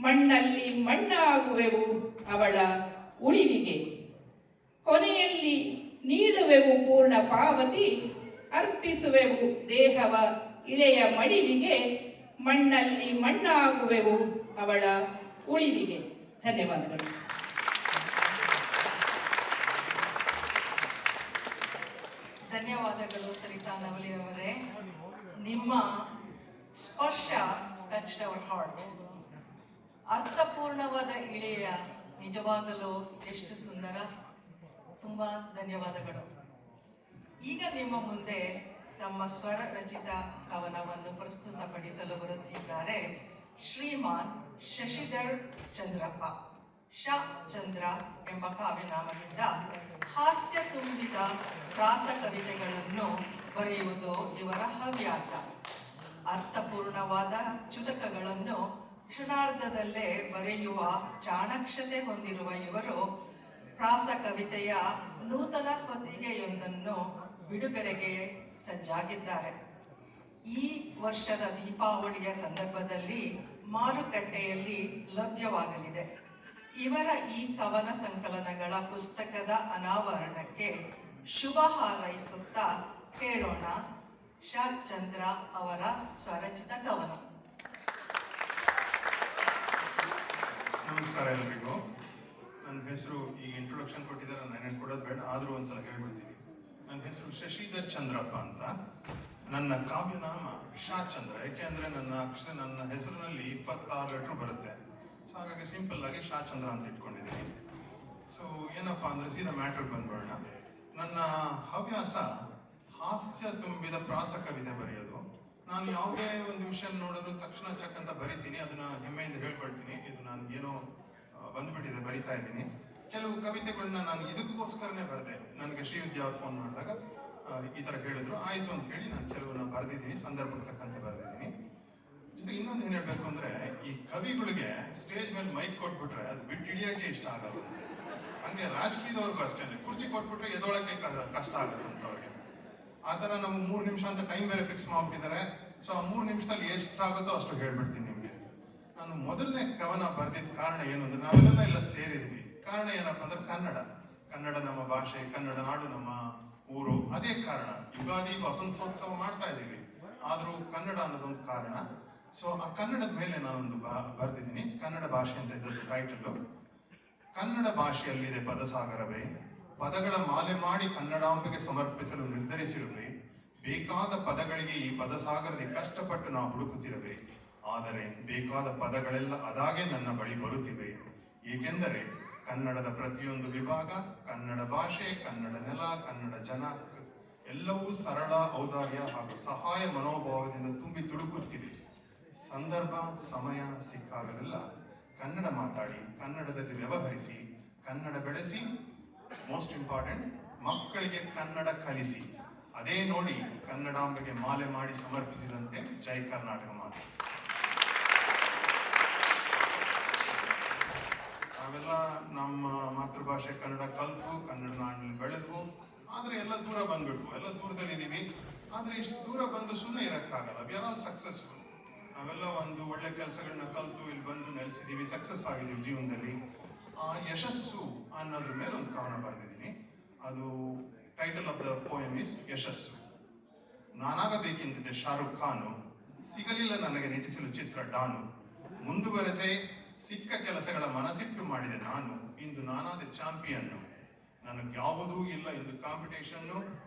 ಮಣ್ಣಲ್ಲಿ ಮಣ್ಣಾಗುವೆವು ಅವಳ ಉಳಿವಿಗೆ. ಕೊನೆಯಲ್ಲಿ ನೀಡುವೆವು ಪೂರ್ಣ ಪಾವತಿ, ಅರ್ಪಿಸುವೆವು ದೇಹವ ಇಳೆಯ ಮಡಿಲಿಗೆ, ಮಣ್ಣಲ್ಲಿ ಮಣ್ಣಾಗುವೆವು ಅವಳ ಉಳಿವಿಗೆ. ಧನ್ಯವಾದಗಳು. ಧನ್ಯವಾದಗಳು ಸರಿತಾ ನವಲಿ ಅವರೇ. ನಿಮ್ಮ ಸ್ಪರ್ಶ ಟಚ್ಡ್ ಅವರ್ ಹಾರ್ಟ್. ಅರ್ಥಪೂರ್ಣವಾದ ಇಳೆಯ ನಿಜವಾಗಲೂ ಎಷ್ಟು ಸುಂದರ. ತುಂಬಾ ಧನ್ಯವಾದಗಳು. ಈಗ ನಿಮ್ಮ ಮುಂದೆ ತಮ್ಮ ಸ್ವರ ರಚಿತ ಕವನವನ್ನು ಪ್ರಸ್ತುತಪಡಿಸಲು ಬರುತ್ತಿದ್ದಾರೆ ಶ್ರೀಮಾನ್ ಶಶಿಧರ್ ಚಂದ್ರಪ್ಪ. ಶ ಚಂದ್ರ ಎಂಬ ಕಾವ್ಯನಾಮದಿಂದ ಹಾಸ್ಯ ತುಂಬಿದ ಪ್ರಾಸ ಕವಿತೆಗಳನ್ನು ಬರೆಯುವುದು ಇವರ ಹವ್ಯಾಸ. ಅರ್ಥಪೂರ್ಣವಾದ ಚುಟಕಗಳನ್ನು ಕ್ಷಣಾರ್ಧದಲ್ಲೇ ಬರೆಯುವ ಚಾಣಾಕ್ಷತೆ ಹೊಂದಿರುವ ಇವರು ಪ್ರಾಸ ಕವಿತೆಯ ನೂತನ ಹೊತ್ತಿಗೆಯೊಂದನ್ನು ಬಿಡುಗಡೆಗೆ ಸಜ್ಜಾಗಿದ್ದಾರೆ. ಈ ವರ್ಷದ ದೀಪಾವಳಿಯ ಸಂದರ್ಭದಲ್ಲಿ ಮಾರುಕಟ್ಟೆಯಲ್ಲಿ ಲಭ್ಯವಾಗಲಿದೆ. ಇವರ ಈ ಕವನ ಸಂಕಲನಗಳ ಪುಸ್ತಕದ ಅನಾವರಣಕ್ಕೆ ಶುಭ ಹಾರೈಸುತ್ತಾ ಕೇಳೋಣ ಶ ಚಂದ್ರ ಅವರ ಸ್ವರಚಿತ ಕವನ. ನಮಸ್ಕಾರ ಎಲ್ರಿಗೂ. ನನ್ನ ಹೆಸರು, ಈಗ ಇಂಟ್ರೊಡಕ್ಷನ್ ಕೊಟ್ಟಿದ್ದಾರೆ, ನಾನು ಕೊಡೋದು ಬೇಡ, ಆದರೂ ಒಂದ್ಸಲ ಹೇಳ್ಬಿಡ್ತೀನಿ. ನನ್ನ ಹೆಸರು ಶಶಿಧರ್ ಚಂದ್ರಪ್ಪ ಅಂತ. ನನ್ನ ಕಾವ್ಯನಾಮ ಶಾ ಚಂದ್ರ. ಯಾಕೆಂದರೆ ನನ್ನ ಹೆಸರಿನಲ್ಲಿ 26 ಲೆಟ್ರ್ ಬರುತ್ತೆ. ಸೊ ಹಾಗಾಗಿ ಸಿಂಪಲ್ ಆಗಿ ಶಾ ಚಂದ್ರ ಅಂತ ಇಟ್ಕೊಂಡಿದ್ದೀನಿ. ಸೊ ಏನಪ್ಪ ಅಂದರೆ ಸೀದಾ ಮ್ಯಾಟ್ರಿಗೆ ಬಂದ್ಬೇಡ. ನನ್ನ ಹವ್ಯಾಸ ಹಾಸ್ಯ ತುಂಬಿದ ಪ್ರಾಸ ಕವಿತೆ ಬರೆಯೋದು. ನಾನು ಯಾವುದೇ ಒಂದು ವಿಷಯ ನೋಡಿದ್ರು ತಕ್ಷಣ ಚಕ್ ಅಂತ ಬರಿತೀನಿ. ಅದನ್ನ ಹೆಮ್ಮೆಯಿಂದ ಹೇಳ್ಕೊಳ್ತೀನಿ, ಇದು ನಾನು ಏನೋ ಬಂದ್ಬಿಟ್ಟಿದೆ, ಬರಿತಾ ಇದ್ದೀನಿ. ಕೆಲವು ಕವಿತೆಗಳನ್ನ ನಾನು ಇದಕ್ಕೋಸ್ಕರನೇ ಬರೆದೆ. ನನಗೆ ಶ್ರೀವಿದ್ಯಾ ಅವ್ರು ಫೋನ್ ಮಾಡಿದಾಗ ಈ ಥರ ಹೇಳಿದ್ರು, ಆಯಿತು ಅಂತ ಹೇಳಿ ನಾನು ಕೆಲವನ್ನ ಬರೆದಿದ್ದೀನಿ, ಸಂದರ್ಭಕ್ಕೆ ತಕ್ಕಂತೆ ಬರೆದಿದ್ದೀನಿ. ಜೊತೆಗೆ ಇನ್ನೊಂದು ಏನು ಹೇಳಬೇಕು ಅಂದರೆ, ಈ ಕವಿಗಳಿಗೆ ಸ್ಟೇಜ್ ಮೇಲೆ ಮೈಕ್ ಕೊಟ್ಬಿಟ್ರೆ ಅದು ಬಿಟ್ಟು ಹಿಡಿಯೋಕ್ಕೆ ಇಷ್ಟ ಆಗಲ್ಲ. ಹಂಗೆ ರಾಜಕೀಯದವ್ರಿಗೂ ಅಷ್ಟೇ, ಕುರ್ಚಿ ಕೊಟ್ಬಿಟ್ರೆ ಎದೊಳಕ್ಕೆ ಕಷ್ಟ ಆಗುತ್ತಂತ ಅವ್ರಿಗೆ. ಆ ಥರ ನಾವು 3 ನಿಮಿಷ ಅಂತ ಟೈಮ್ ಬೇರೆ ಫಿಕ್ಸ್ ಮಾಡ್ಬಿಟ್ಟಿದ್ದಾರೆ. ಸೊ ಆ 3 ನಿಮಿಷದಲ್ಲಿ ಎಷ್ಟಾಗುತ್ತೋ ಅಷ್ಟು ಹೇಳ್ಬಿಡ್ತೀನಿ ನಿಮಗೆ. ನಾನು ಮೊದಲನೇ ಕವನ ಬರೆದಿದ್ದ ಕಾರಣ ಏನು ಅಂದ್ರೆ ನಾವೆಲ್ಲ ಎಲ್ಲ ಸೇರಿದ್ವಿ. ಕಾರಣ ಏನಪ್ಪ ಅಂದ್ರೆ ಕನ್ನಡ ನಮ್ಮ ಭಾಷೆ, ಕನ್ನಡ ನಾಡು ನಮ್ಮ ಊರು, ಅದೇ ಕಾರಣ. ಯುಗಾದಿ ವಸಂತೋತ್ಸವ ಮಾಡ್ತಾ ಇದ್ದೀವಿ, ಆದ್ರೂ ಕನ್ನಡ ಅನ್ನೋದೊಂದು ಕಾರಣ. ಸೊ ಆ ಕನ್ನಡದ ಮೇಲೆ ನಾನೊಂದು ಬರ್ದಿದ್ದೀನಿ. ಕನ್ನಡ ಭಾಷೆ ಅಂತ ಇದ್ದದ್ದು ಟೈಟಲ್. ಕನ್ನಡ ಭಾಷೆಯಲ್ಲಿದೆ ಪದಸಾಗರವೇ, ಪದಗಳ ಮಾಲೆ ಮಾಡಿ ಕನ್ನಡಾಂಬೆಗೆ ಸಮರ್ಪಿಸಲು ನಿರ್ಧರಿಸಿರುವೆ. ಬೇಕಾದ ಪದಗಳಿಗೆ ಈ ಪದಸಾಗರದಲ್ಲಿ ಕಷ್ಟಪಟ್ಟು ನಾವು ಹುಡುಕುತ್ತಿರುವೆ. ಆದರೆ ಬೇಕಾದ ಪದಗಳೆಲ್ಲ ಅದಾಗೆ ನನ್ನ ಬಳಿ ಬರುತ್ತಿವೆ. ಏಕೆಂದರೆ ಕನ್ನಡದ ಪ್ರತಿಯೊಂದು ವಿಭಾಗ, ಕನ್ನಡ ಭಾಷೆ, ಕನ್ನಡ ನೆಲ, ಕನ್ನಡ ಜನ ಎಲ್ಲವೂ ಸರಳ, ಔದಾರ್ಯ ಹಾಗೂ ಸಹಾಯ ಮನೋಭಾವದಿಂದ ತುಂಬಿ ತುಡುಕುತ್ತಿವೆ. ಸಂದರ್ಭ ಸಮಯ ಸಿಕ್ಕಾಗಲೆಲ್ಲ ಕನ್ನಡ ಮಾತಾಡಿ, ಕನ್ನಡದಲ್ಲಿ ವ್ಯವಹರಿಸಿ, ಕನ್ನಡ ಬೆಳೆಸಿ, ಮೋಸ್ಟ್ ಇಂಪಾರ್ಟೆಂಟ್ ಮಕ್ಕಳಿಗೆ ಕನ್ನಡ ಕಲಿಸಿ. ಅದೇ ನೋಡಿ ಕನ್ನಡಾಂಬೆಗೆ ಮಾಲೆ ಮಾಡಿ ಸಮರ್ಪಿಸಿದಂತೆ ಜೈ ಕರ್ನಾಟಕ ಮಾತು. ನಾವೆಲ್ಲ ನಮ್ಮ ಮಾತೃಭಾಷೆ ಕನ್ನಡ ಕಲ್ತು, ಕನ್ನಡ ನಾಡಿನಲ್ಲಿ ಬೆಳೆದ್ವು. ಆದ್ರೆ ಎಲ್ಲ ದೂರ ಬಂದ್ಬಿಟ್ವು, ಎಲ್ಲ ದೂರದಲ್ಲಿದ್ದೀವಿ. ಆದ್ರೆ ಇಷ್ಟು ದೂರ ಬಂದು ಸುಮ್ಮನೆ ಇರಕ್ಕಾಗಲ್ಲ. We are all successful. ನಾವೆಲ್ಲ ಒಂದು ಒಳ್ಳೆ ಕೆಲಸಗಳನ್ನ ಕಲ್ತು ಇಲ್ಲಿ ಬಂದು ನೆಲೆಸಿದೀವಿ, ಸಕ್ಸಸ್ ಆಗಿದ್ದೀವಿ ಜೀವನದಲ್ಲಿ. ಆ ಯಶಸ್ಸು ಅನ್ನೋದ್ರ ಮೇಲೆ ಒಂದು ಕವನ ಬರೆದಿದ್ದೀನಿ. ಅದು title of the poem is ಯಶಸ್ಸು. ನಾನಾಗಬೇಕೆಂದಿದ್ದೆ ಶಾರುಖ್ ಖಾನು, ಸಿಗಲಿಲ್ಲ ನನಗೆ ನಟಿಸಲು ಚಿತ್ರ ಡಾನು. ಮುಂದುವರೆಸೆ ಸಿಕ್ಕ ಕೆಲಸಗಳ ಮನಸ್ಸಿಟ್ಟು ಮಾಡಿದೆ ನಾನು, ಇಂದು ನಾನಾದ ಚಾಂಪಿಯನ್ನು. ನನಗೆ ಯಾವುದೂ ಇಲ್ಲ ಇಂದು ಕಾಂಪಿಟೇಷನ್ನು,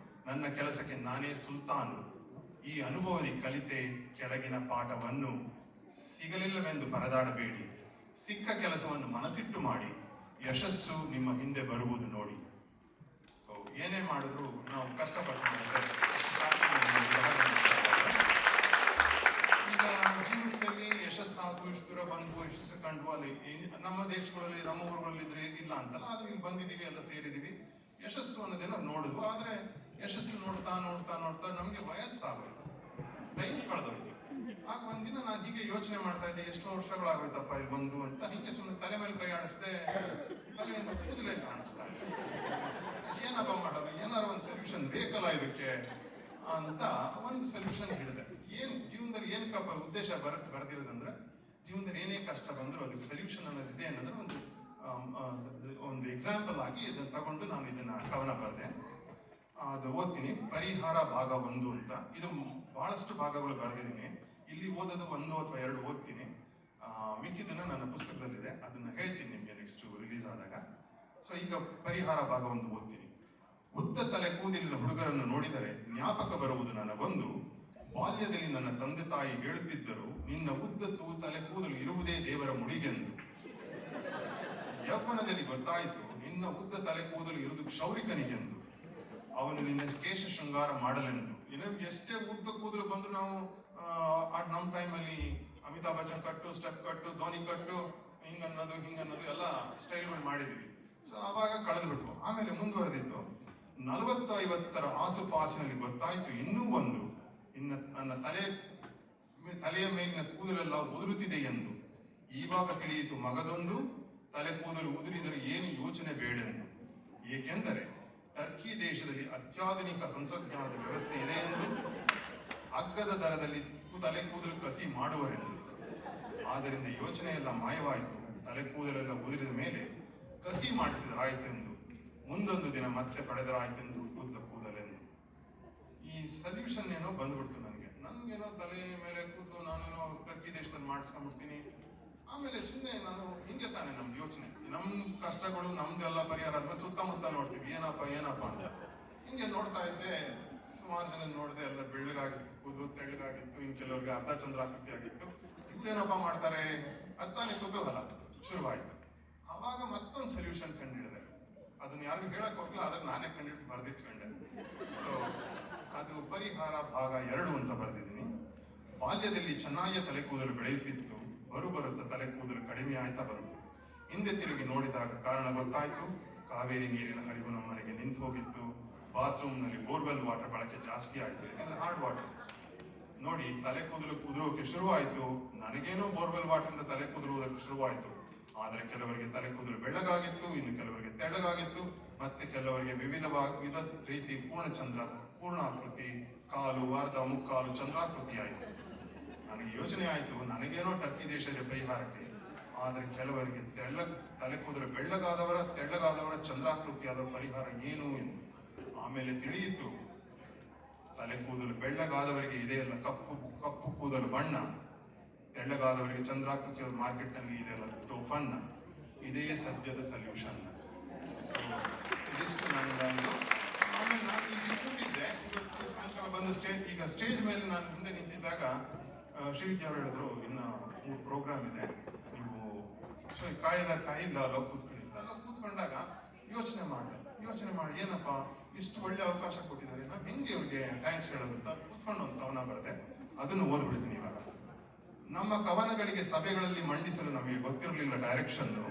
ನನ್ನ ಕೆಲಸಕ್ಕೆ ನಾನೇ ಸುಲ್ತಾನು. ಈ ಅನುಭವದಿ ಕಲಿತೆ ಕೆಳಗಿನ ಪಾಠವನ್ನು, ಸಿಗಲಿಲ್ಲವೆಂದು ಪರದಾಡಬೇಡಿ, ಸಿಕ್ಕ ಕೆಲಸವನ್ನು ಮನಸ್ಸಿಟ್ಟು ಮಾಡಿ, ಯಶಸ್ಸು ನಿಮ್ಮ ಹಿಂದೆ ಬರುವುದು ನೋಡಿ. ಏನೇ ಮಾಡಿದ್ರು ನಾವು ಕಷ್ಟಪಟ್ಟು ಈಗ ಜೀವನದಲ್ಲಿ ಯಶಸ್ಸಾದ್ರು, ಇಷ್ಟು ದೂರ ಬಂದು ಯಶಸ್ಸು ಕಂಡು ಅಲ್ಲಿ ನಮ್ಮ ದೇಶಗಳಲ್ಲಿ, ನಮ್ಮ ಊರುಗಳಲ್ಲಿ ಇದ್ರೆ ಇಲ್ಲ ಅಂತಲ್ಲ, ಆದ್ರೆ ಇಲ್ಲಿ ಬಂದಿದ್ದೀವಿ, ಎಲ್ಲ ಸೇರಿದ್ದೀವಿ. ಯಶಸ್ಸು ಅನ್ನೋದೇನೋ ನೋಡುದು. ಆದ್ರೆ ಯಶಸ್ಸು ನೋಡ್ತಾ ನೋಡ್ತಾ ನೋಡ್ತಾ ನಮ್ಗೆ ವಯಸ್ಸಾಗೋಯ್ತು, ಟೈಮ್ ಕಳೆದೋಯ್ತು. ಆಗ ಒಂದಿನ ನಾನು ಹೀಗೆ ಯೋಚನೆ ಮಾಡ್ತಾ ಇದ್ದೆ, ಎಷ್ಟೋ ವರ್ಷಗಳಾಗೋಯ್ತಪ್ಪ ಇಲ್ಲಿ ಬಂದು ಅಂತ. ಹಿಂಗೆ ಸುಮ್ಮನೆ ತಲೆ ಮೇಲೆ ಕೈ ಆಡಿಸ್ದೆ, ತಲೆಯಿಂದ ಕೂದಲೇ ಕಾಣಿಸ್ತಾ ಇದೆ. ಏನಪ್ಪ ಮಾಡೋದು, ಏನಾರು ಒಂದು ಸೊಲ್ಯೂಷನ್ ಬೇಕಲ್ಲ ಇದಕ್ಕೆ ಅಂತ ಒಂದು ಸೊಲ್ಯೂಷನ್ ಹಿಡಿದೆ. ಏನ್ ಜೀವನದಲ್ಲಿ ಏನಕ್ಕಪ್ಪ ಉದ್ದೇಶ ಬರೆದಿರೋದಂದ್ರೆ, ಜೀವನದಲ್ಲಿ ಏನೇ ಕಷ್ಟ ಬಂದ್ರು ಅದಕ್ಕೆ ಸೊಲ್ಯೂಷನ್ ಅನ್ನೋದಿದೆ ಅನ್ನೋದ್ರ ಒಂದು ಎಕ್ಸಾಂಪಲ್ ಆಗಿ ಇದನ್ನ ತಗೊಂಡು ನಾನು ಇದನ್ನ ಕವನ ಬರೆದೆ. ಅದು ಓದ್ತೀನಿ. ಪರಿಹಾರ ಭಾಗ 1 ಅಂತ. ಇದು ಬಹಳಷ್ಟು ಭಾಗಗಳು ಬರೆದಿದ್ದೀನಿ. ಇಲ್ಲಿ ಓದೋದು 1 ಅಥವಾ 2 ಓದ್ತೀನಿ. ಮಿಕ್ಕಿದನ್ನ ನನ್ನ ಪುಸ್ತಕದಲ್ಲಿದೆ, ಅದನ್ನ ಹೇಳ್ತೀನಿ ನಿಮ್ಗೆ ನೆಕ್ಸ್ಟ್ ರಿಲೀಸ್ ಆದಾಗ. ಸೊ ಈಗ ಪರಿಹಾರ ಭಾಗ 1 ಓದ್ತೀನಿ. ಉದ್ದ ತಲೆ ಕೂದಲಿನ ಹುಡುಗರನ್ನು ನೋಡಿದರೆ ಜ್ಞಾಪಕ ಬರುವುದು ನನಗೊಂದು. ಬಾಲ್ಯದಲ್ಲಿ ನನ್ನ ತಂದೆ ತಾಯಿ ಹೇಳುತ್ತಿದ್ದರು, ನಿನ್ನ ಉದ್ದ ತಲೆ ಕೂದಲು ಇರುವುದೇ ದೇವರ ಮುಡಿಗೆಂದು. ಯೌವನದಲ್ಲಿ ಗೊತ್ತಾಯಿತು, ನಿನ್ನ ಉದ್ದ ತಲೆ ಕೂದಲು ಇರುವುದು ಕ್ಷೌರಿಕನಿಗೆಂದು. ಅವನು ನಿನ್ನ ಕೇಶ ಶೃಂಗಾರ ಮಾಡಲೆಂದು. ಇನ್ನು ಎಷ್ಟೇ ಉದ್ದ ಕೂದಲು ಬಂದ್ರು ನಾವು ನಮ್ಮ ಟೈಮಲ್ಲಿ ಅಮಿತಾಬ್ ಬಚ್ಚನ್ ಕಟ್ಟು, ಸ್ಟೆಪ್ ಕಟ್ಟು, ಧೋನಿ ಕಟ್ಟು, ಹಿಂಗನ್ನೋದು ಎಲ್ಲ ಸ್ಟೈಲ್ಗಳು ಮಾಡಿದ್ವಿ. ಸೊ ಆವಾಗ ಕಳೆದು ಬಿಟ್ವು. ಆಮೇಲೆ ಮುಂದುವರೆದಿದ್ದು 40-50 ಆಸುಪಾಸಿನಲ್ಲಿ ಗೊತ್ತಾಯ್ತು ಇನ್ನೂ ಒಂದು, ನನ್ನ ತಲೆಯ ಮೇಲಿನ ಕೂದಲೆಲ್ಲ ಉದುರುತ್ತಿದೆ ಎಂದು. ಈವಾಗ ತಿಳಿಯಿತು ಮಗದೊಂದು, ತಲೆ ಕೂದಲು ಉದುರಿದರೆ ಏನು ಯೋಚನೆ ಬೇಡೆಂದು. ಏಕೆಂದರೆ ಟರ್ಕಿ ದೇಶದಲ್ಲಿ ಅತ್ಯಾಧುನಿಕ ತಂತ್ರಜ್ಞಾನದ ವ್ಯವಸ್ಥೆ ಇದೆ ಎಂದು, ಅಗ್ಗದ ದರದಲ್ಲಿ ತಲೆ ಕೂದಲು ಕಸಿ ಮಾಡುವರೆಂದು. ಆದ್ದರಿಂದ ಯೋಚನೆ ಎಲ್ಲ ಮಾಯವಾಯಿತು, ತಲೆ ಕೂದಲೆಲ್ಲ ಉದುರಿದ ಮೇಲೆ ಕಸಿ ಮಾಡಿಸಿದರಾಯ್ತೆಂದು. ಮುಂದೊಂದು ದಿನ ಮತ್ತೆ ಪಡೆದರಾಯ್ತೆಂದು ಉದ್ದ ಕೂದಲೆಂದು. ಈ ಸೊಲ್ಯೂಷನ್ ಏನೋ ಬಂದ್ಬಿಡ್ತು ನನ್ಗೇನೋ ತಲೆ ಮೇಲೆ ಕೂತು ನಾನೇನೋ ಟರ್ಕಿ ದೇಶದಲ್ಲಿ ಮಾಡಿಸ್ಕೊಂಡ್ಬಿಡ್ತೀನಿ. ಆಮೇಲೆ ಸುಮ್ಮನೆ ನಾನು ಹಿಂಗೆ ತಾನೆ ನಮ್ದು ಯೋಚನೆ, ನಮ್ಮ ಕಷ್ಟಗಳು ನಮ್ದೆಲ್ಲ ಪರಿಹಾರ ಆದ್ಮೇಲೆ ಸುತ್ತಮುತ್ತ ನೋಡ್ತೀವಿ ಏನಪ್ಪ ಅಂತ. ಹಿಂಗೆ ನೋಡ್ತಾ ಇದ್ದೆ, ಸುಮಾರು ಜನ ನೋಡಿದೆ, ಎಲ್ಲ ಬೆಳ್ಳಗಾಗಿತ್ತು, ಕೂದಲು ತೆಳ್ಳಗಾಗಿತ್ತು, ಇನ್ ಕೆಲವ್ರಿಗೆ ಅರ್ಧ ಚಂದ್ರಾಕೃತಿ ಆಗಿತ್ತು. ಇವ್ರೇನಪ್ಪ ಮಾಡ್ತಾರೆ ಅತ್ತಾನೆ ಕುತೂಹಲ ಶುರುವಾಯ್ತು. ಆವಾಗ ಮತ್ತೊಂದು ಸೊಲ್ಯೂಷನ್ ಕಂಡಿಡಿದೆ. ಅದನ್ನ ಯಾರಿಗೂ ಹೇಳಕ್ ಹೋಗ್ಲಿಲ್ಲ, ಆದ್ರೆ ನಾನೇ ಕಂಡಿಡ್ದು ಬರೆದಿಟ್ಕೊಂಡೆ. ಸೊ ಅದು ಪರಿಹಾರ ಭಾಗ 2 ಅಂತ ಬರೆದಿದ್ದೀನಿ. ಬಾಲ್ಯದಲ್ಲಿ ಚೆನ್ನಾಗಿಯ ತಲೆ ಕೂದಲು ಬೆಳೆಯುತ್ತಿತ್ತು, ಬರುತ್ತಾ ತಲೆ ಕೂದಲು ಕಡಿಮೆ ಆಯ್ತಾ ಬಂತು. ಹಿಂದೆ ತಿರುಗಿ ನೋಡಿದಾಗ ಕಾರಣ ಗೊತ್ತಾಯ್ತು, ಕಾವೇರಿ ನೀರಿನ ಹರಿವು ನಮ್ಮನೆಗೆ ನಿಂತು ಹೋಗಿತ್ತು. ಬಾತ್ರೂಮ್ನಲ್ಲಿ ಬೋರ್ವೆಲ್ ವಾಟರ್ ಬಳಕೆ ಜಾಸ್ತಿ ಆಯ್ತು, ಯಾಕಂದ್ರೆ ಹಾರ್ಡ್ ವಾಟರ್. ನೋಡಿ ತಲೆ ಕೂದಲು ಉದುರೋಕೆ ಶುರುವಾಯಿತು. ನನಗೇನೋ ಬೋರ್ವೆಲ್ ವಾಟರ್ ತಲೆ ಕೂದಲುವುದಕ್ಕೆ ಶುರುವಾಯಿತು. ಆದರೆ ಕೆಲವರಿಗೆ ತಲೆ ಕೂದಲು ಬೆಳ್ಳಗಾಗಿತ್ತು, ಇನ್ನು ಕೆಲವರಿಗೆ ತೆಳ್ಳಗಾಗಿತ್ತು, ಮತ್ತೆ ಕೆಲವರಿಗೆ ವಿವಿಧ ರೀತಿ ಪೂರ್ಣಾಕೃತಿ, ಕಾಲು, ಅರ್ಧ, ಮುಕ್ಕಾಲು ಚಂದ್ರಾಕೃತಿ ಆಯಿತು. ನನಗೆ ಯೋಚನೆ ಆಯಿತು, ನನಗೇನೋ ಟರ್ಕಿ ದೇಶದ ಪರಿಹಾರಕ್ಕೆ, ಆದರೆ ಕೆಲವರಿಗೆ ತಲೆ ಕೂದಲು ತೆಳ್ಳಗಾದವರ ಚಂದ್ರಾಕೃತಿಯಾದ ಪರಿಹಾರ ಏನು ಎಂದು. ಆಮೇಲೆ ತಿಳಿಯಿತು, ತಲೆ ಕೂದಲು ಬೆಳ್ಳಗಾದವರಿಗೆ ಇದೆಯಲ್ಲ ಕಪ್ಪು ಕೂದಲು ಬಣ್ಣ, ತೆಳ್ಳಗಾದವರಿಗೆ ಚಂದ್ರಾಕೃತಿಯ ಮಾರ್ಕೆಟ್ನಲ್ಲಿ ಇದೆಯಲ್ಲ ಟೋಫನ್, ಇದೇ ಸದ್ಯದ ಸೊಲ್ಯೂಷನ್. ಸೊ ಇದಿಷ್ಟು ನನಗಾಯಿತು. ಆಮೇಲೆ ನಾನು ಇಲ್ಲಿ ಕೂತಿದ್ದೆ, ಇವತ್ತು ಸಾಯಂಕಾಲ ಬಂದು ಸ್ಟೇಜ್ ಮೇಲೆ ನಾನು ಮುಂದೆ ನಿಂತಿದ್ದಾಗ ಶ್ರೀವಿದ್ಯಾ ಅವರು ಹೇಳಿದ್ರು, ಇನ್ನು 3 ಪ್ರೋಗ್ರಾಮ್ ಇದೆ, ನೀವು ಕಾಯಿಲ್ಲ ಕೂತ್ಕೊಂಡಾಗ ಯೋಚನೆ ಮಾಡಿ ಏನಪ್ಪ ಇಷ್ಟು ಒಳ್ಳೆ ಅವಕಾಶ ಕೊಟ್ಟಿದ್ದಾರೆ, ನಾವು ಹೆಂಗೆ ಇವ್ರಿಗೆ ಥ್ಯಾಂಕ್ಸ್ ಹೇಳೋದು ಅಂತ ಕೂತ್ಕೊಂಡು ಒಂದು ಕವನ ಬರುತ್ತೆ, ಅದನ್ನು ಓದ್ಬಿಡ್ತೀನಿ ಇವಾಗ. ನಮ್ಮ ಕವನಗಳಿಗೆ ಸಭೆಗಳಲ್ಲಿ ಮಂಡಿಸಲು ನಮಗೆ ಗೊತ್ತಿರಲಿಲ್ಲ ಡೈರೆಕ್ಷನ್ನು,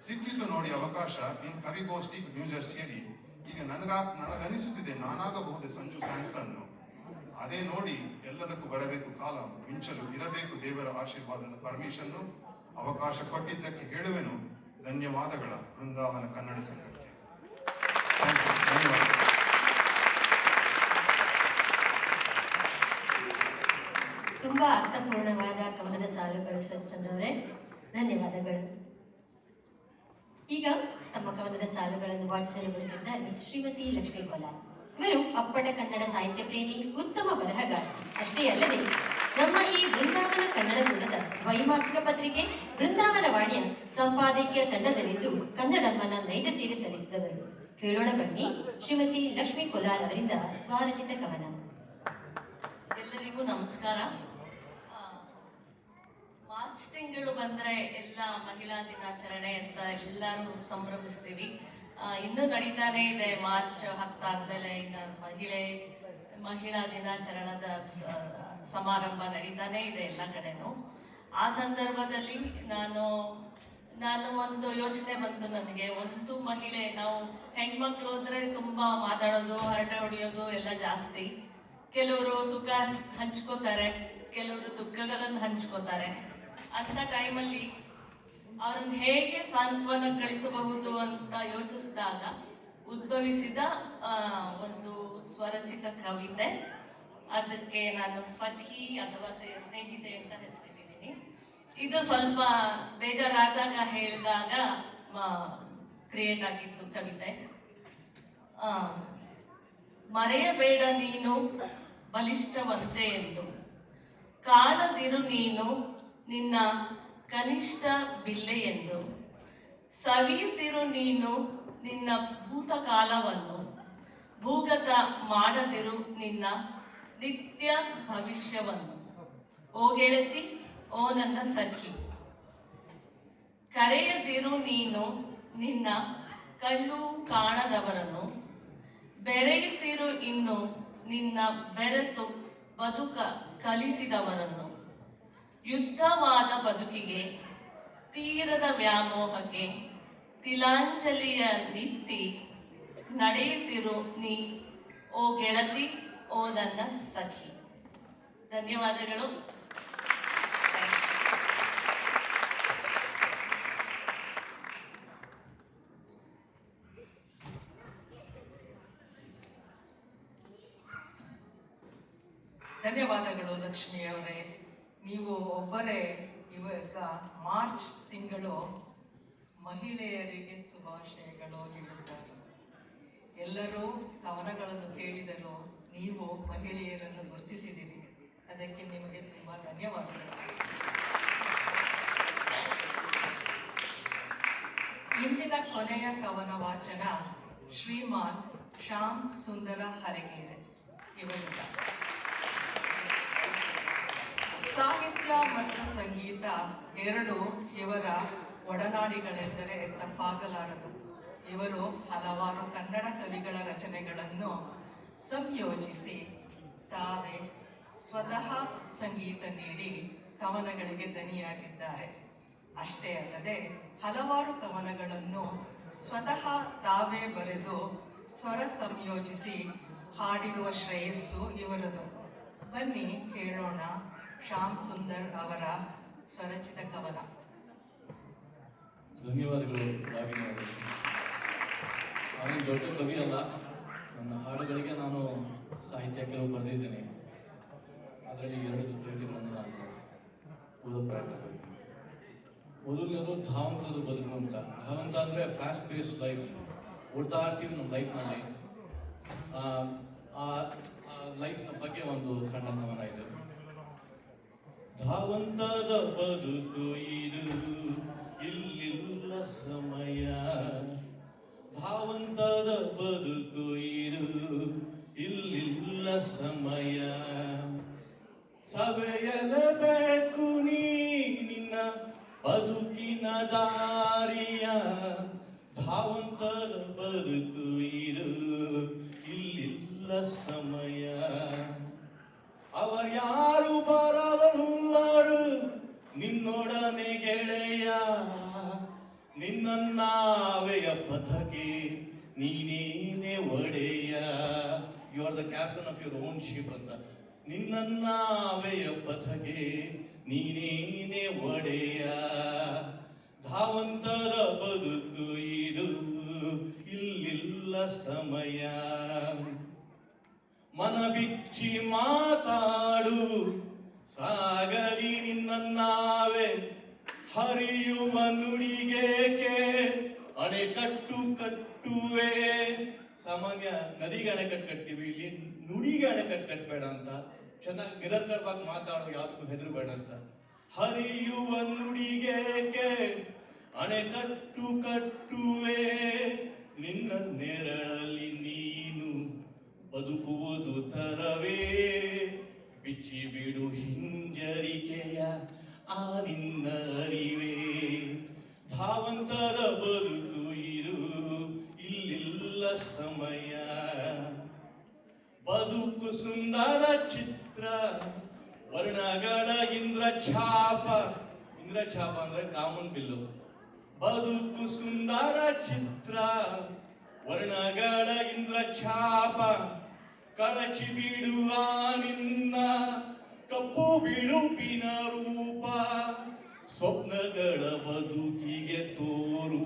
ಸಿಕ್ಕಿತು ನೋಡಿ ಅವಕಾಶ ಇನ್ ಕವಿಗೋಷ್ಠಿ ನ್ಯೂಜೆರ್ಸಿಯಲ್ಲಿ. ಈಗ ನನಗನಿಸುತ್ತಿದೆ ನಾನಾಗಬಹುದೇ ಸಂಜು ಸ್ಯಾಮ್ಸನ್ನು. ಅದೇ ನೋಡಿ ಎಲ್ಲದಕ್ಕೂ ಬರಬೇಕು ಕಾಲ ಮಿಂಚಲು, ಇರಬೇಕು ದೇವರ ಆಶೀರ್ವಾದದ ಪರ್ಮಿಷನ್ನು. ಅವಕಾಶ ಕೊಟ್ಟಿದ್ದಕ್ಕೆ ಹೇಳುವೆನು ಧನ್ಯವಾದಗಳ ಬೃಂದಾವನ ಕನ್ನಡ ಸಂಘಕ್ಕೆ. ಧನ್ಯವಾದ. ತುಂಬಾ ಅರ್ಥಪೂರ್ಣವಾದ ಕವನದ ಸಾಲುಗಳು ಶರತ್ಚಂದ್ರ ಅವರೇ, ಧನ್ಯವಾದಗಳು. ಈಗ ತಮ್ಮ ಕವನದ ಸಾಲುಗಳನ್ನು ವಾಚಿಸಲು ಬರುತ್ತಿದ್ದಾರೆ ಶ್ರೀಮತಿ ಲಕ್ಷ್ಮೀ ಕೋಲಾರ್. ಇವರು ಅಪ್ಪಟ ಕನ್ನಡ ಸಾಹಿತ್ಯ ಪ್ರೇಮಿ, ಉತ್ತಮ ಬರಹಗಾರ್ತಿ ಅಷ್ಟೇ ಅಲ್ಲದೆ ನಮ್ಮ ಈ ಬೃಂದಾವನ ಕನ್ನಡ ಕೂಟದ ದ್ವೈಮಾಸಿಕ ಪತ್ರಿಕೆ ಬೃಂದಾವನ ವಾಣಿಯ ಸಂಪಾದಕೀಯ ತಂಡದಲ್ಲಿದ್ದು ಕನ್ನಡಮ್ಮನ ನೈಜ ಸೇವೆ ಸಲ್ಲಿಸಿದವರು. ಕೇಳೋಣ ಬನ್ನಿ ಶ್ರೀಮತಿ ಲಕ್ಷ್ಮೀ ಕೋಲಾರ್ ಅವರಿಂದ ಸ್ವರಚಿತ ಕವನ. ಎಲ್ಲರಿಗೂ ನಮಸ್ಕಾರ. ಮಾರ್ಚ್ ತಿಂಗಳು ಬಂದರೆ ಎಲ್ಲ ಮಹಿಳಾ ದಿನಾಚರಣೆ ಅಂತ ಎಲ್ಲರೂ ಸಂಭ್ರಮಿಸ್ತೀವಿ. ಇನ್ನೂ ನಡೀತಾನೆ ಇದೆ. ಮಾರ್ಚ್ 10 ಆದ್ಮೇಲೆ ಇನ್ನು ಮಹಿಳಾ ದಿನಾಚರಣದ ಸಮಾರಂಭ ನಡೀತಾನೆ ಇದೆ ಎಲ್ಲ ಕಡೆನೂ. ಆ ಸಂದರ್ಭದಲ್ಲಿ ನಾನು ಒಂದು ಯೋಚನೆ ಬಂತು ನನಗೆ. ಒಂದು ಮಹಿಳೆ, ನಾವು ಹೆಣ್ಮಕ್ಳು ಅಂದರೆ ತುಂಬ ಮಾತಾಡೋದು, ಹರಟೆ ಹೊಡೆಯೋದು ಎಲ್ಲ ಜಾಸ್ತಿ. ಕೆಲವರು ಸುಖ ಹಂಚ್ಕೋತಾರೆ, ಕೆಲವರು ದುಃಖಗಳನ್ನು ಹಂಚ್ಕೋತಾರೆ. ಅಂಥ ಟೈಮಲ್ಲಿ ಅವ್ರನ್ನ ಹೇಗೆ ಸಾಂತ್ವನ ಗಳಿಸಬಹುದು ಅಂತ ಯೋಚಿಸಿದಾಗ ಉದ್ಭವಿಸಿದ ಒಂದು ಸ್ವರಚಿತ ಕವಿತೆ. ಅದಕ್ಕೆ ನಾನು ಸಖಿ ಅಥವಾ ಸ್ನೇಹಿತೆ ಅಂತ ಹೆಸರಿಟ್ಟಿದ್ದೀನಿ. ಇದು ಸ್ವಲ್ಪ ಬೇಜಾರಾದಾಗ ಹೇಳಿದಾಗ ಕ್ರಿಯೇಟ್ ಆಗಿತ್ತು ಕವಿತೆ. ಮರೆಯಬೇಡ ನೀನು ಬಲಿಷ್ಠವಂತೆ ಎಂದು, ಕಾಣದಿರು ನೀನು ನಿನ್ನ ಕನಿಷ್ಠ ಬಿಲ್ಲೆ ಎಂದು, ಸವಿಯುತ್ತಿರು ನೀನು ನಿನ್ನ ಭೂತಕಾಲವನ್ನು, ಭೂಗತ ಮಾಡದಿರು ನಿನ್ನ ನಿತ್ಯ ಭವಿಷ್ಯವನ್ನು. ಓ ಗೆಳತಿ, ಓ ನನ್ನ ಸಖಿ, ಕರೆಯದಿರು ನೀನು ನಿನ್ನ ಕಣ್ಣು ಕಾಣದವರನ್ನು, ಬೆರೆಯುತ್ತಿರು ಇನ್ನು ನಿನ್ನ ಬೆರೆತು ಬದುಕ ಕಲಿಸಿದವರನ್ನು. ಯುದ್ಧವಾದ ಬದುಕಿಗೆ, ತೀರದ ವ್ಯಾಮೋಹಕ್ಕೆ ತಿಲಾಂಜಲಿಯ ನಿತ್ತಿ ನಡೆಯುತ್ತಿರು ನೀ, ಓ ಗೆಳತಿ, ಓ ನನ್ನ ಸಖಿ. ಧನ್ಯವಾದಗಳು. ಧನ್ಯವಾದಗಳು ಲಕ್ಷ್ಮಿ ಅವರೇ. ನೀವು ಒಬ್ಬರೇ ಇವಾಗ ಮಾರ್ಚ್ ತಿಂಗಳು ಮಹಿಳೆಯರಿಗೆ ಶುಭಾಶಯಗಳು ಹೇಳುತ್ತಾರೆ. ಎಲ್ಲರೂ ಕವನಗಳನ್ನು ಕೇಳಿದರು, ನೀವು ಮಹಿಳೆಯರನ್ನು ಗುರುತಿಸಿದಿರಿ, ಅದಕ್ಕೆ ನಿಮಗೆ ತುಂಬ ಧನ್ಯವಾದಗಳು. ಇಂದಿನ ಕೊನೆಯ ಕವನ ವಾಚನ ಶ್ರೀಮಾನ್ ಶ್ಯಾಮ್ ಸುಂದರ ಹರಗೇರೆ ಇವರಿಂದ. ಸಾಹಿತ್ಯ ಮತ್ತು ಸಂಗೀತ ಎರಡು ಇವರ ಒಡನಾಡಿಗಳೆಂದರೆ ತಪ್ಪಾಗಲಾರದು. ಇವರು ಹಲವಾರು ಕನ್ನಡ ಕವಿಗಳ ರಚನೆಗಳನ್ನು ಸಂಯೋಜಿಸಿ ತಾವೇ ಸ್ವತಃ ಸಂಗೀತ ನೀಡಿ ಕವನಗಳಿಗೆ ದನಿಯಾಗಿದ್ದಾರೆ. ಅಷ್ಟೇ ಅಲ್ಲದೆ ಹಲವಾರು ಕವನಗಳನ್ನು ಸ್ವತಃ ತಾವೇ ಬರೆದು ಸ್ವರ ಸಂಯೋಜಿಸಿ ಹಾಡಿರುವ ಶ್ರೇಯಸ್ಸು ಇವರದು. ಬನ್ನಿ ಕೇಳೋಣ ಶ್ಯಾಮ್ ಸುಂದರ್ ಅವರ ಸ್ವರಚಿತ ಕವನ. ಧನ್ಯವಾದಗಳು ರಾಗಿಣಿ ಅವರಿಗೆ. ನಾನೇನು ದೊಡ್ಡ ಕವಿ ಅಲ್ಲ, ನನ್ನ ಹಾಡುಗಳಿಗೆ ನಾನು ಸಾಹಿತ್ಯ ಕೆಲವು ಬರೆದಿದ್ದೇನೆ. ಅದರಲ್ಲಿ 2 ಕೃತಿಗಳನ್ನು ನಾನು ಮೊದಲನೇದು ಧಾವಂತದ ಬದುಕು ಅಂತ. ಧಾವಂತ ಅಂದರೆ ಫಾಸ್ಟ್ ಪೇಸ್ ಲೈಫ್. ಓಡ್ತಾ ಇರ್ತೀವಿ ನಮ್ಮ ಲೈಫ್ನಲ್ಲಿ. ಆ ಲೈಫ್ನ ಬಗ್ಗೆ ಒಂದು ಸಣ್ಣ ಕವನ ಇದೆ. ಧಾವಂತದ ಬದುಕು ಇದು, ಇಲ್ಲಿಲ್ಲ ಸಮಯ. ಧಾವಂತದ ಬದುಕು ಇದು, ಇಲ್ಲಿಲ್ಲ ಸಮಯ. ಸವೆಯಲೇಬೇಕು ನೀ ನಿನ್ನ ಬದುಕಿನ ದಾರಿಯ. ಧಾವಂತದ ಬದುಕು ಇದು, ಇಲ್ಲಿಲ್ಲ ಸಮಯ. ಅವರ್ಯಾರು ಬರಬಲ್ಲರು ನಿನ್ನೊಡನೆ ಗೆಳೆಯ. ನಿನ್ನನ್ನಾವೆಯ ಪಥಕ್ಕೆ ನೀನೇನೆ ಒಡೆಯ. You are the captain of your own ship ಅಂತ. ನಿನ್ನನ್ನಾವೆಯ ಪಥಕ್ಕೆ ನೀನೇನೆ ಒಡೆಯ. ಧಾವಂತದ ಬದುಕು ಇದು, ಇಲ್ಲಿಲ್ಲ ಸಮಯ. ಮನ ಬಿಚ್ಚಿ ಮಾತಾಡು ಸಾಗಲಿ ನಿನ್ನನ್ನಾವೆ. ಹರಿಯುವ ನುಡಿಗೇಕೆ ಅಣೆಕಟ್ಟು ಕಟ್ಟುವೆ. ಸಾಮಾನ್ಯ ನದಿಗೆ ಅಣೆಕಟ್ಟು ಕಟ್ಟಿವಿ, ಇಲ್ಲಿ ನುಡಿಗೆ ಅಣೆಕಟ್ಟು ಕಟ್ಟಬೇಡ ಅಂತ. ಚೆನ್ನಾಗಿ ನಿರಂತರವಾಗಿ ಮಾತಾಡೋ, ಯಾವುದಕ್ಕೂ ಹೆದರಬೇಡ ಅಂತ. ಹರಿಯುವ ನುಡಿಗೇಕೆ ಅಣೆಕಟ್ಟು ಕಟ್ಟುವೆ. ನಿನ್ನ ನೆರಳಲ್ಲಿ ನೀನು ಬದುಕುವುದು ತರವೇ. ಬಿಚ್ಚಿ ಬಿಡು ಹಿಂಜರಿಕೆಯ ಆ ನಿನ್ನ ಅರಿವೇ. ಧಾವಂತದ ಬದುಕು ಇದು, ಇಲ್ಲಿಲ್ಲ ಸಮಯ. ಬದುಕು ಸುಂದರ ಚಿತ್ರ, ವರ್ಣಗಳ ಇಂದ್ರಛಾಪ. ಇಂದ್ರಛಾಪ ಅಂದ್ರೆ ಕಾಮನ್ ಬಿಲ್ಲು. ಬದುಕು ಸುಂದರ ಚಿತ್ರ, ವರ್ಣಗಳ ಇಂದ್ರಛಾಪ. ಕಳಚಿ ಬಿಡುವ ನಿನ್ನ ಕಪ್ಪು ಬಿಳುಪಿನ ರೂಪ. ಸ್ವಪ್ನಗಳ ಬದುಕಿಗೆ ತೋರು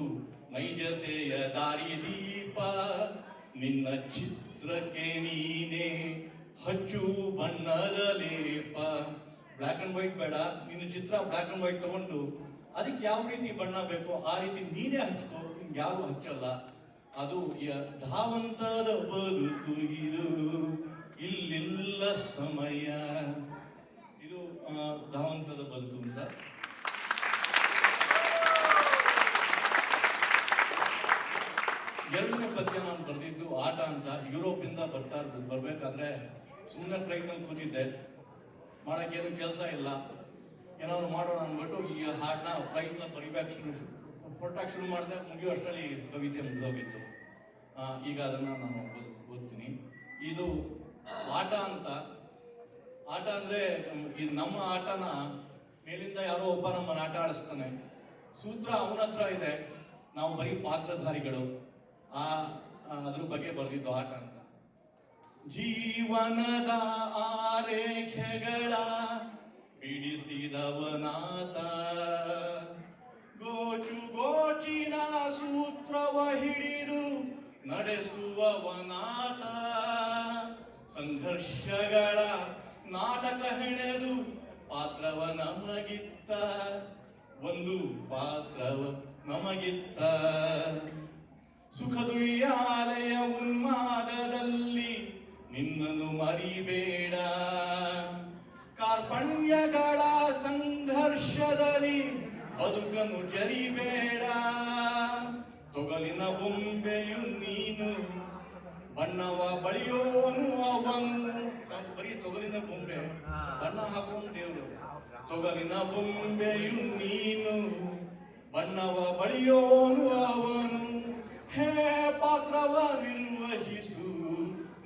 ನೈಜತೆಯ ದಾರಿದೀಪ. ನಿನ್ನ ಚಿತ್ರಕ್ಕೆ ನೀನೆ ಹಚ್ಚು ಬಣ್ಣದ ಲೇಪ. ಬ್ಲ್ಯಾಕ್ ಅಂಡ್ ವೈಟ್ ಬೇಡ, ನಿನ್ನ ಚಿತ್ರ ಬ್ಲ್ಯಾಕ್ ಅಂಡ್ ವೈಟ್ ತಗೊಂಡು ಅದಕ್ಕೆ ಯಾವ ರೀತಿ ಬಣ್ಣ ಬೇಕೋ ಆ ರೀತಿ ನೀನೇ ಹಚ್ಕೋ, ನಿಮ್ಗೆ ಯಾರು ಹಚ್ಚಲ್ಲ. ಅದು ಧಾವಂತದ ಬದುಕು ಇದು, ಇಲ್ಲಿಲ್ಲ ಸಮಯ. ಇದು ಧಾವಂತದ ಬದುಕು ಅಂತ. ಎರಡನೇ ಪದ್ಯ ನಾನು ಬರೆದಿದ್ದು ಆಟ ಅಂತ. ಯುರೋಪಿಂದ ಬರ್ಬೇಕಾದ್ರೆ ಸುಮ್ಮನೆ ಫ್ಲೈಟ್ನಲ್ಲಿ ಕೂತಿದ್ದೆ. ಮಾಡೋಕ್ಕೇನು ಕೆಲಸ ಇಲ್ಲ, ಏನಾದ್ರು ಮಾಡೋಣ ಅಂದ್ಬಿಟ್ಟು ಈ ಹಾಡನ್ನ ಫ್ಲೈಟ್ನ ಹೊರಟಾಗಿ ಶುರು ಮಾಡಿದೆ. ಮುಗಿಯೋ ಅಷ್ಟರಲ್ಲಿ ಕವಿತೆ ಮುಗಿದೋಗಿತ್ತು. ಈಗ ಅದನ್ನು ನಾನು ಓದ್ತೀನಿ. ಇದು ಆಟ ಅಂತ. ಆಟ ಅಂದರೆ ಇದು ನಮ್ಮ ಆಟನ ಮೇಲಿಂದ ಯಾರೋ ಒಬ್ಬ ನಮ್ಮನ್ನು ಆಟ ಆಡಿಸ್ತಾನೆ. ಸೂತ್ರ ಅವನ ಹತ್ರ ಇದೆ, ನಾವು ಬರೀ ಪಾತ್ರಧಾರಿಗಳು. ಅದ್ರ ಬಗ್ಗೆ ಬರೆದಿದ್ದು ಆಟ ಅಂತ. ಜೀವನದ ಆರೇಖೆಗಳ ಬಿಡಿಸಿದವನಾತ. ಗೋಚು ಗೋಚಿನ ಸೂತ್ರವ ಹಿಡಿದು ನಡೆಸುವವನಾತ. ಸಂಘರ್ಷಗಳ ನಾಟಕ ಹೆಣೆದು ಪಾತ್ರವ ನಮಗಿತ್ತ. ಒಂದು ಪಾತ್ರವ ನಮಗಿತ್ತ. ಸುಖದುಯ್ಯಾಲೆಯ ಉನ್ಮಾದದಲ್ಲಿ ನಿನ್ನನ್ನು ಮರಿಬೇಡ. ಕಾರ್ಪಣ್ಯಗಳ ಸಂಘರ್ಷದಲ್ಲಿ ಬದುಕನ್ನು ಜರಿಬೇಡ. ತೊಗಲಿನ ಬೊಂಬೆಯು ನೀನು, ಬಣ್ಣವ ಬಳಿಯೋನು ಅವನು. ಬರೀ ತೊಗಲಿನ ಬೊಂಬೆ, ಬಣ್ಣ ಹಾಕೋನು ದೇವರು. ತೊಗಲಿನ ಬೊಂಬೆಯು ನೀನು, ಬಣ್ಣವ ಬಳಿಯೋನು ಅವನು. ಹೇ ಪಾತ್ರವ ನಿರ್ವಹಿಸು,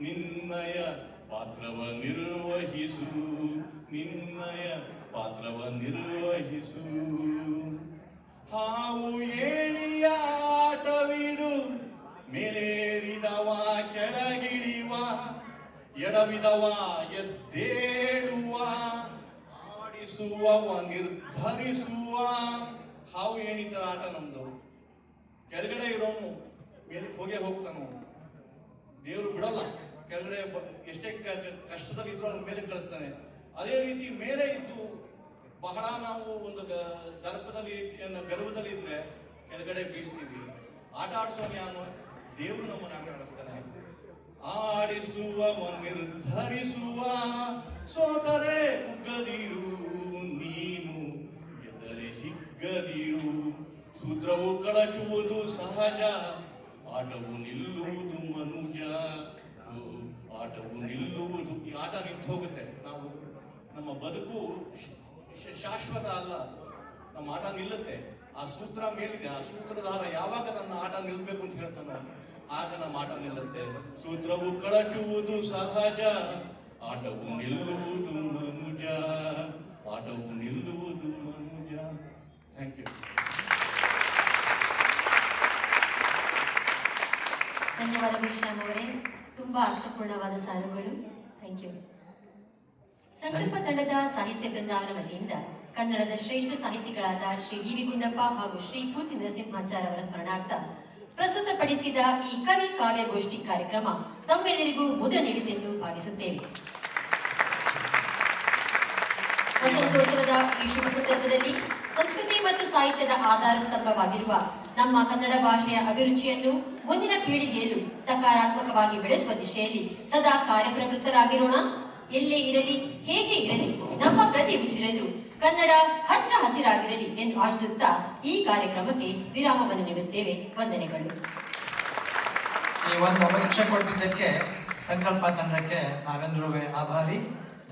ನಿನ್ನಯ ಪಾತ್ರವ ನಿರ್ವಹಿಸು. ನಿನ್ನಯ ಪಾತ್ರವ ನಿರ್ವಹಿಸು. ಹಾವು ಏಳಿಯ ಆಟವಿದು, ಮೇಲೇರಿದವ ಕೆಳಗಿಳಿವ, ಎಡವಿದವ ಎದ್ದೇಳುವ, ಆಡಿಸುವವ ನಿರ್ಧರಿಸುವ. ಹಾವು ಏಣಿತರ ಆಟ ನಮ್ದು. ಕೆಳಗಡೆ ಇರೋನು ಮೇಲೆ ಹೋಗ್ತಾನೋ, ದೇವರು ಬಿಡಲ್ಲ. ಕೆಳಗಡೆ ಎಷ್ಟೇ ಕಷ್ಟದಲ್ಲಿ ಇದ್ರು ಅವ್ನ ಮೇಲೆ ಕಳಿಸ್ತಾನೆ. ಅದೇ ರೀತಿ ಮೇಲೆ ಇದ್ದು ಬಹಳ ನಾವು ಒಂದು ದರ್ಪದಲ್ಲಿ ಗರ್ವದಲ್ಲಿ ಇದ್ರೆ ಕೆಳಗಡೆ ಬೀಳ್ತೀವಿ. ಆಟ ಆಡಿಸೋನು ಯಾನು? ದೇವರು ನಮ್ಮನ್ನು ಆಟ ಆಡಿಸ್ತಾನೆ. ಆಡಿಸುವ ನಿರ್ಧರಿಸುವ, ಸೋತರೆ ಕುಗ್ಗದಿರು ನೀನು, ಗೆದ್ದರೆ ಹಿಗ್ಗದಿರು. ಸೂತ್ರವು ಕಳಚುವುದು ಸಹಜ, ಆಟವು ನಿಲ್ಲುವುದು ಮನುಜ. ಆಟವು ನಿಲ್ಲುವುದು, ಈ ಆಟ ನಿಂತು ಹೋಗುತ್ತೆ. ನಾವು ನಮ್ಮ ಬದುಕು ಶಾಶ್ವತ ಅಲ್ಲ, ನಮ್ಮ ಆಟ ನಿಲ್ಲುತ್ತೆ. ಆ ಸೂತ್ರ ಮೇಲಿದೆ, ಆ ಸೂತ್ರಧಾರ ಯಾವಾಗ ನನ್ನ ಆಟ ನಿಲ್ಬೇಕು ಅಂತ ಹೇಳ್ತಾನೋ ಆಗ ನಮ್ಮ ಆಟ ನಿಲ್ಲುತ್ತೆ. ಸೂತ್ರವು ಕಳಚುವುದು ಸಹಜ, ಆಟವು ನಿಲ್ಲುವುದು ಮನುಜ, ಆಟವು ನಿಲ್ಲುವುದು ಮನುಜ. Thank you. ಧನ್ಯವಾದಗಳು ಶ್ಯಾಮ್ ಅವರೇ, ತುಂಬಾ ಅರ್ಥಪೂರ್ಣವಾದ ಸಾಲುಗಳು. Thank you. ಸಂಕಲ್ಪ ತಂಡದ ಸಾಹಿತ್ಯ ಬೃಂದಾವನ ವತಿಯಿಂದ ಕನ್ನಡದ ಶ್ರೇಷ್ಠ ಸಾಹಿತಿಗಳಾದ ಶ್ರೀ ಡಿ ವಿ ಗುಂಡಪ್ಪ ಹಾಗೂ ಶ್ರೀ ಕೂತಿ ನರಸಿಂಹಾಚಾರ್ಯ ಅವರ ಸ್ಮರಣಾರ್ಥ ಪ್ರಸ್ತುತಪಡಿಸಿದ ಈ ಕವಿ ಕಾವ್ಯಗೋಷ್ಠಿ ಕಾರ್ಯಕ್ರಮ ತಮ್ಮೆಲ್ಲರಿಗೂ ಮುದ ನೀಡಿತೆಂದು ಭಾವಿಸುತ್ತೇವೆ. ವಸಂತೋತ್ಸವದ ಈ ಶುಭ ಸಂದರ್ಭದಲ್ಲಿ ಸಂಸ್ಕೃತಿ ಮತ್ತು ಸಾಹಿತ್ಯದ ಆಧಾರ ಸ್ತಂಭವಾಗಿರುವ ನಮ್ಮ ಕನ್ನಡ ಭಾಷೆಯ ಅಭಿರುಚಿಯನ್ನು ಮುಂದಿನ ಪೀಳಿಗೆಯಲ್ಲೂ ಸಕಾರಾತ್ಮಕವಾಗಿ ಬೆಳೆಸುವ ದಿಶೆಯಲ್ಲಿ ಸದಾ ಕಾರ್ಯಪ್ರವೃತ್ತರಾಗಿರೋಣ. ಎಲ್ಲೇ ಇರಲಿ, ಹೇಗೆ ಇರಲಿ, ನಮ್ಮ ಪ್ರತಿ ಉಸಿರಲು ಕನ್ನಡ ಹಚ್ಚ ಹಸಿರಾಗಿರಲಿ ಎಂದು ಆಶಿಸುತ್ತಾ ಈ ಕಾರ್ಯಕ್ರಮಕ್ಕೆ ವಿರಾಮವನ್ನು ನೀಡುತ್ತೇವೆ. ವಂದನೆಗಳು. ಈ ಒಂದು ಅವಕಾಶ ಕೊಟ್ಟಿದ್ದಕ್ಕೆ ಸಂಕಲ್ಪ ತಂಡಕ್ಕೆ ನಾವೆಲ್ಲರೂ ಆಭಾರಿ.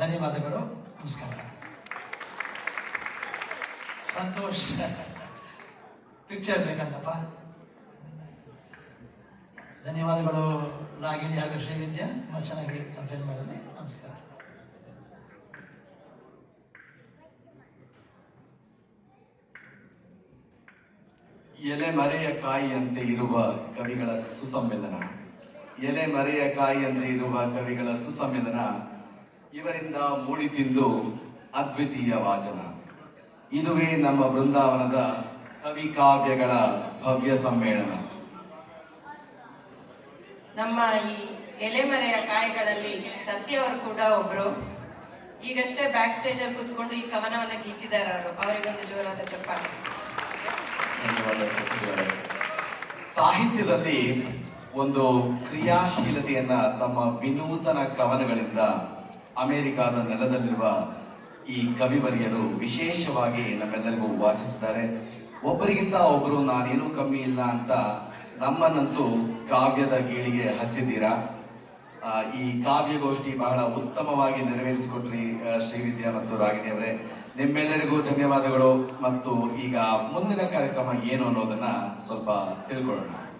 ಧನ್ಯವಾದಗಳು. ನಮಸ್ಕಾರ. ಸಂತೋಷ್ ಪಿಕ್ಚರ್ ಬೇಕಂತಪ್ಪ. ಧನ್ಯವಾದಗಳು ರಾಗಿಣಿ ಹಾಗೂ ಶ್ರೀವಿದ್ಯಾ, ತುಂಬ ಚೆನ್ನಾಗಿ ಕಂಪೇರ್ ಮಾಡಿದ್ರಿ. ನಮಸ್ಕಾರ. ಎಲೆಮರೆಯ ಕಾಯಿಯಂತೆ ಇರುವ ಕವಿಗಳ ಸುಸಮ್ಮೇಳನ, ಎಲೆಮರೆಯ ಕಾಯಿಯಂತೆ ಇರುವ ಕವಿಗಳ ಸುಸಮ್ಮೇಳನ, ಇವರಿಂದ ಮೂಡಿ ತಿಂದು ಅದ್ವಿತೀಯ ವಾಚನ. ಇದುವೇ ನಮ್ಮ ಬೃಂದಾವನದ ಕವಿ ಕಾವ್ಯಗಳ ಭವ್ಯ ಸಮ್ಮೇಳನ. ನಮ್ಮ ಈ ಎಲೆಮರೆಯ ಕಾಯಿಗಳಲ್ಲಿ ಸತ್ಯವರು ಕೂಡ ಒಬ್ರು. ಈಗಷ್ಟೇ ಬ್ಯಾಕ್ ಸ್ಟೇಜ್ ಅಲ್ಲಿ ಕೂತ್ಕೊಂಡು ಈ ಕವನವನ್ನ ಗೀಚಿದ್ದಾರೆ. ಅವರಿಗೊಂದು ಜೋರಾದ ಚಪ್ಪಾಳೆ. ಧನ್ಯವಾದ ಸಸಿಗಳೇ. ಸಾಹಿತ್ಯದಲ್ಲಿ ಒಂದು ಕ್ರಿಯಾಶೀಲತೆಯನ್ನ ತಮ್ಮ ವಿನೂತನ ಕವನಗಳಿಂದ ಅಮೆರಿಕಾದ ನೆಲದಲ್ಲಿರುವ ಈ ಕವಿವರಿಯರು ವಿಶೇಷವಾಗಿ ನಮ್ಮೆಲ್ಲರಿಗೂ ವಾಚಿಸಿದ್ದಾರೆ. ಒಬ್ಬರಿಗಿಂತ ಒಬ್ಬರು ನಾನೇನೂ ಕಮ್ಮಿ ಇಲ್ಲ ಅಂತ ನಮ್ಮನ್ನಂತೂ ಕಾವ್ಯದ ಗೀಳಿಗೆ ಹಚ್ಚಿದ್ದೀರಾ. ಈ ಕಾವ್ಯಗೋಷ್ಠಿ ಬಹಳ ಉತ್ತಮವಾಗಿ ನೆರವೇರಿಸಿಕೊಟ್ರಿ ಶ್ರೀವಿದ್ಯಾ ಮತ್ತು ರಾಗಿಣಿ ಅವರೇ. ನಿಮ್ಮೆಲ್ಲರಿಗೂ ಧನ್ಯವಾದಗಳು. ಮತ್ತು ಈಗ ಮುಂದಿನ ಕಾರ್ಯಕ್ರಮ ಏನು ಅನ್ನೋದನ್ನ ಸ್ವಲ್ಪ ತಿಳ್ಕೊಳ್ಳೋಣ.